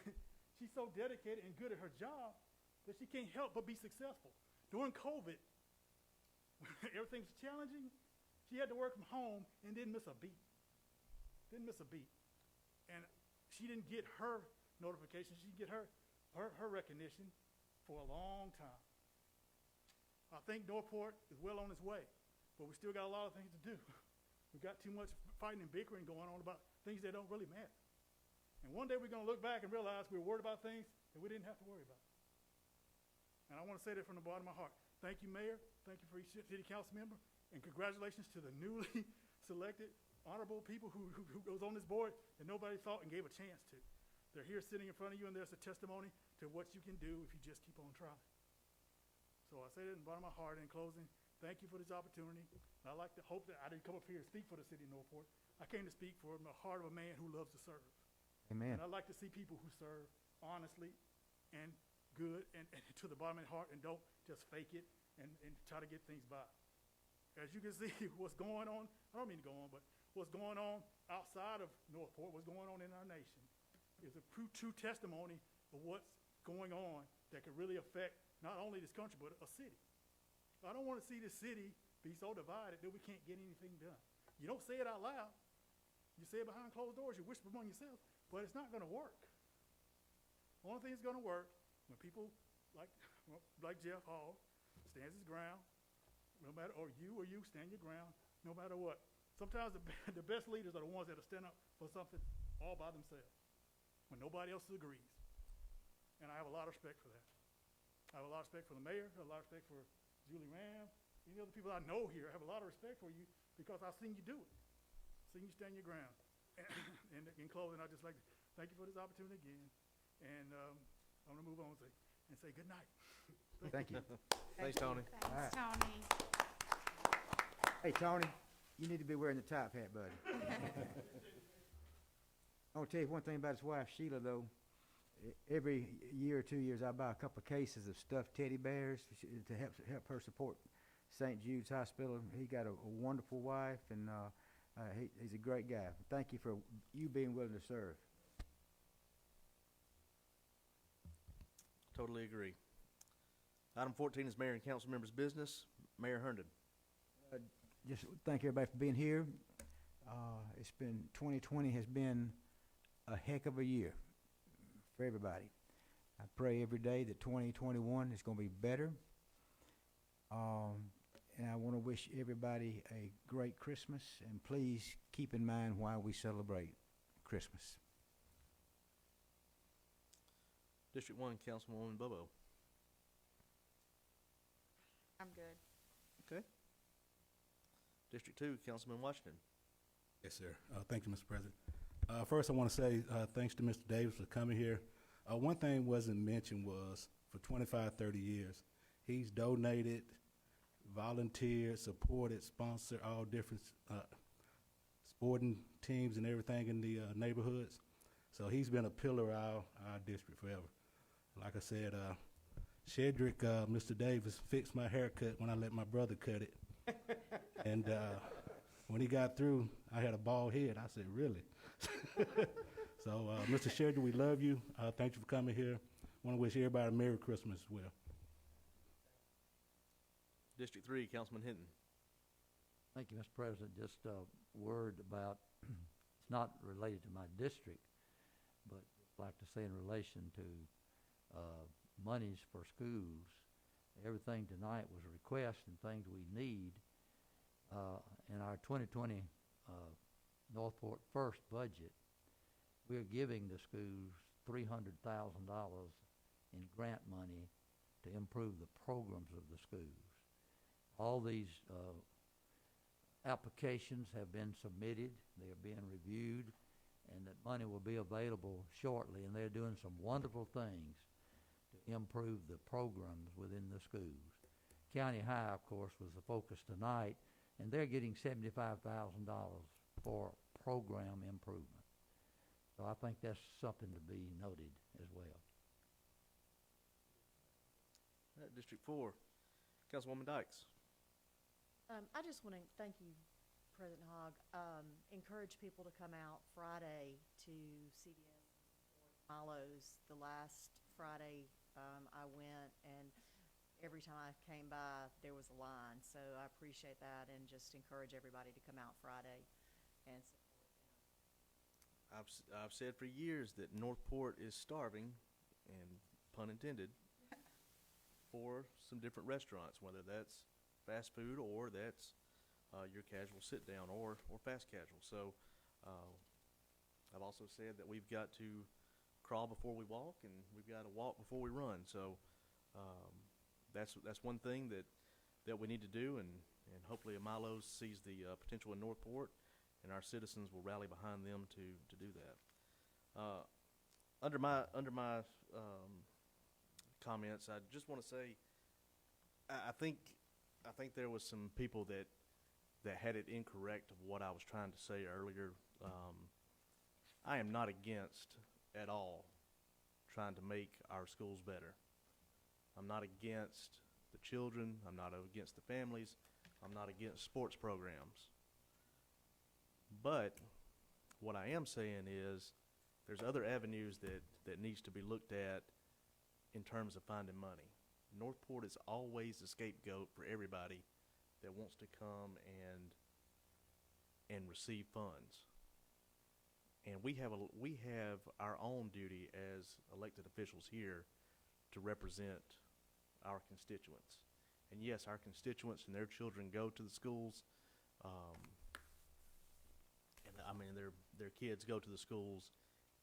S15: she's so dedicated and good at her job that she can't help but be successful. During COVID, everything's challenging. She had to work from home and didn't miss a beat. Didn't miss a beat. And she didn't get her notification. She didn't get her recognition for a long time. I think Northport is well on its way, but we still got a lot of things to do. We've got too much fighting and bickering going on about things that don't really matter. And one day we're going to look back and realize we were worried about things that we didn't have to worry about. And I want to say that from the bottom of my heart. Thank you, Mayor. Thank you for each city council member. And congratulations to the newly selected honorable people who goes on this board that nobody thought and gave a chance to. They're here sitting in front of you, and there's a testimony to what you can do if you just keep on trying. So I say that in the bottom of my heart. In closing, thank you for this opportunity. And I like to hope that I didn't come up here and speak for the city of Northport. I came to speak for the heart of a man who loves to serve.
S4: Amen.
S15: And I like to see people who serve honestly and good and to the bottom of their heart and don't just fake it and try to get things by. As you can see, what's going on, I don't mean to go on, but what's going on outside of Northport, what's going on in our nation, is a true testimony of what's going on that could really affect not only this country, but a city. I don't want to see this city be so divided that we can't get anything done. You don't say it out loud. You say it behind closed doors. You whisper among yourselves, but it's not going to work. The only thing that's going to work when people like Jeff Hall stands his ground, no matter, or you stand your ground, no matter what. Sometimes the best leaders are the ones that will stand up for something all by themselves when nobody else agrees. And I have a lot of respect for that. I have a lot of respect for the mayor. I have a lot of respect for Julie Ram, any other people I know here. I have a lot of respect for you because I've seen you do it. I've seen you stand your ground. And in closing, I'd just like to thank you for this opportunity again. And I'm going to move on and say good night.
S4: Thank you.
S1: Thanks, Tony.
S11: Thanks, Tony.
S4: Hey, Tony, you need to be wearing the top hat, buddy. I want to tell you one thing about his wife, Sheila, though. Every year or 2 years, I buy a couple of cases of stuffed teddy bears to help her support St. Jude's Hospital. He got a wonderful wife, and he's a great guy. Thank you for you being willing to serve.
S1: Totally agree. Item 14 is mayor and council members' business. Mayor Herndon.
S4: Just thank everybody for being here. 2020 has been a heck of a year for everybody. I pray every day that 2021 is going to be better. And I want to wish everybody a great Christmas, and please keep in mind why we celebrate Christmas.
S1: District 1, Councilwoman Bobo.
S7: I'm good.
S1: Okay. District 2, Councilman Washington.
S16: Yes, sir. Thank you, Mr. President. First, I want to say thanks to Mr. Davis for coming here. One thing wasn't mentioned was for 25, 30 years, he's donated, volunteered, supported, sponsored all different sporting teams and everything in the neighborhoods. So he's been a pillar of our district forever. Like I said, Shedrick, Mr. Davis, fixed my haircut when I let my brother cut it. And when he got through, I had a bald head. I said, really? So, Mr. Shedrick, we love you. Thank you for coming here. Want to wish everybody a Merry Christmas as well.
S1: District 3, Councilman Hinton.
S8: Thank you, Mr. President. Just a word about, it's not related to my district, but I'd like to say in relation to monies for schools. Everything tonight was a request and things we need. In our 2020 Northport First budget, we're giving the schools $300,000 in grant money to improve the programs of the schools. All these applications have been submitted. They are being reviewed, and that money will be available shortly, and they're doing some wonderful things to improve the programs within the schools. County High, of course, was the focus tonight, and they're getting $75,000 for program improvement. So I think that's something to be noted as well.
S1: District 4, Councilwoman Dykes.
S17: I just want to thank you, President Hogg. Encourage people to come out Friday to CBS or Milo's. The last Friday I went, and every time I came by, there was a line. So I appreciate that, and just encourage everybody to come out Friday and support them.
S1: I've said for years that Northport is starving, and pun intended, for some different restaurants, whether that's fast food or that's your casual sit down or fast casual. So I've also said that we've got to crawl before we walk, and we've got to walk before we run. So that's one thing that we need to do, and hopefully Milo's sees the potential in Northport, and our citizens will rally behind them to do that. Under my comments, I just want to say I think there was some people that had it incorrect of what I was trying to say earlier. I am not against at all trying to make our schools better. I'm not against the children. I'm not against the families. I'm not against sports programs. But what I am saying is there's other avenues that needs to be looked at in terms of finding money. Northport is always the scapegoat for everybody that wants to come and receive funds. And we have our own duty as elected officials here to represent our constituents. And yes, our constituents and their children go to the schools, and I mean their kids go to the schools,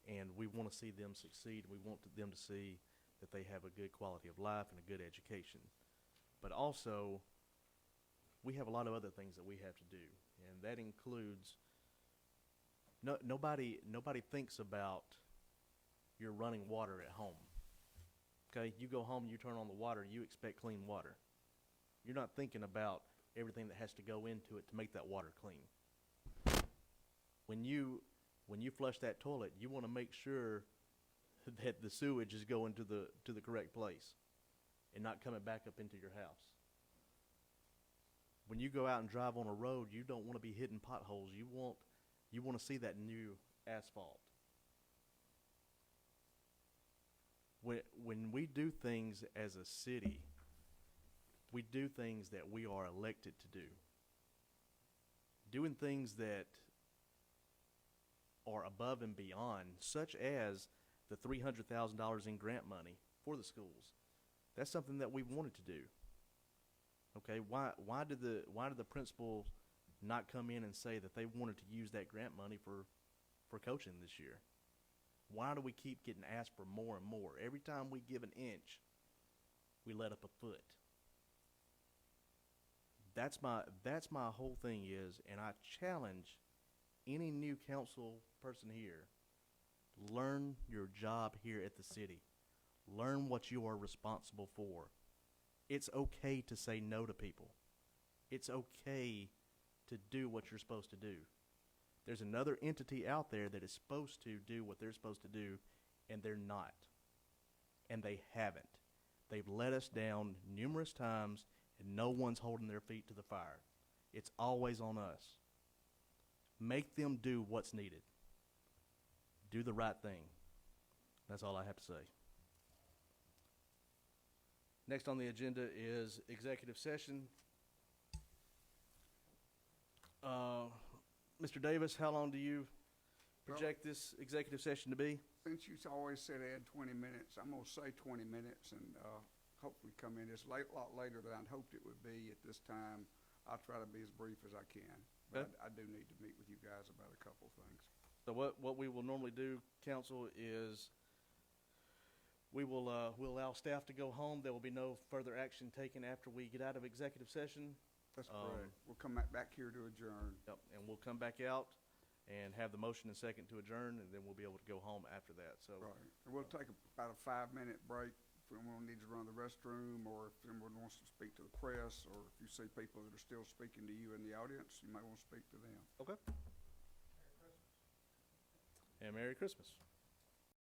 S1: and we want to see them succeed. We want them to see that they have a good quality of life and a good education. But also, we have a lot of other things that we have to do, and that includes nobody thinks about your running water at home. Okay, you go home, you turn on the water, you expect clean water. You're not thinking about everything that has to go into it to make that water clean. When you flush that toilet, you want to make sure that the sewage is going to the correct place and not coming back up into your house. When you go out and drive on a road, you don't want to be hitting potholes. You want to see that new asphalt. When we do things as a city, we do things that we are elected to do. Doing things that are above and beyond, such as the $300,000 in grant money for the schools. That's something that we wanted to do. Okay, why did the principal not come in and say that they wanted to use that grant money for coaching this year? Why do we keep getting asked for more and more? Every time we give an inch, we let up a foot. That's my whole thing is, and I challenge any new council person here, learn your job here at the city. Learn what you are responsible for. It's okay to say no to people. It's okay to do what you're supposed to do. There's another entity out there that is supposed to do what they're supposed to do, and they're not. And they haven't. They've let us down numerous times, and no one's holding their feet to the fire. It's always on us. Make them do what's needed. Do the right thing. That's all I have to say. Next on the agenda is executive session. Mr. Davis, how long do you project this executive session to be?
S12: Since you always said add 20 minutes, I'm gonna say 20 minutes and, hopefully come in. It's late, a lot later than I'd hoped it would be at this time. I'll try to be as brief as I can, but I do need to meet with you guys about a couple of things.
S1: So what we will normally do, council, is we'll allow staff to go home. There will be no further action taken after we get out of executive session.
S12: That's correct. We'll come back here to adjourn.
S1: Yep, and we'll come back out and have the motion and second to adjourn, and then we'll be able to go home after that, so.
S12: Right. And we'll take about a 5-minute break if anyone needs to run to the restroom, or if anyone wants to speak to the press, or if you see people that are still speaking to you in the audience, you might want to speak to them.
S1: Okay. And Merry Christmas.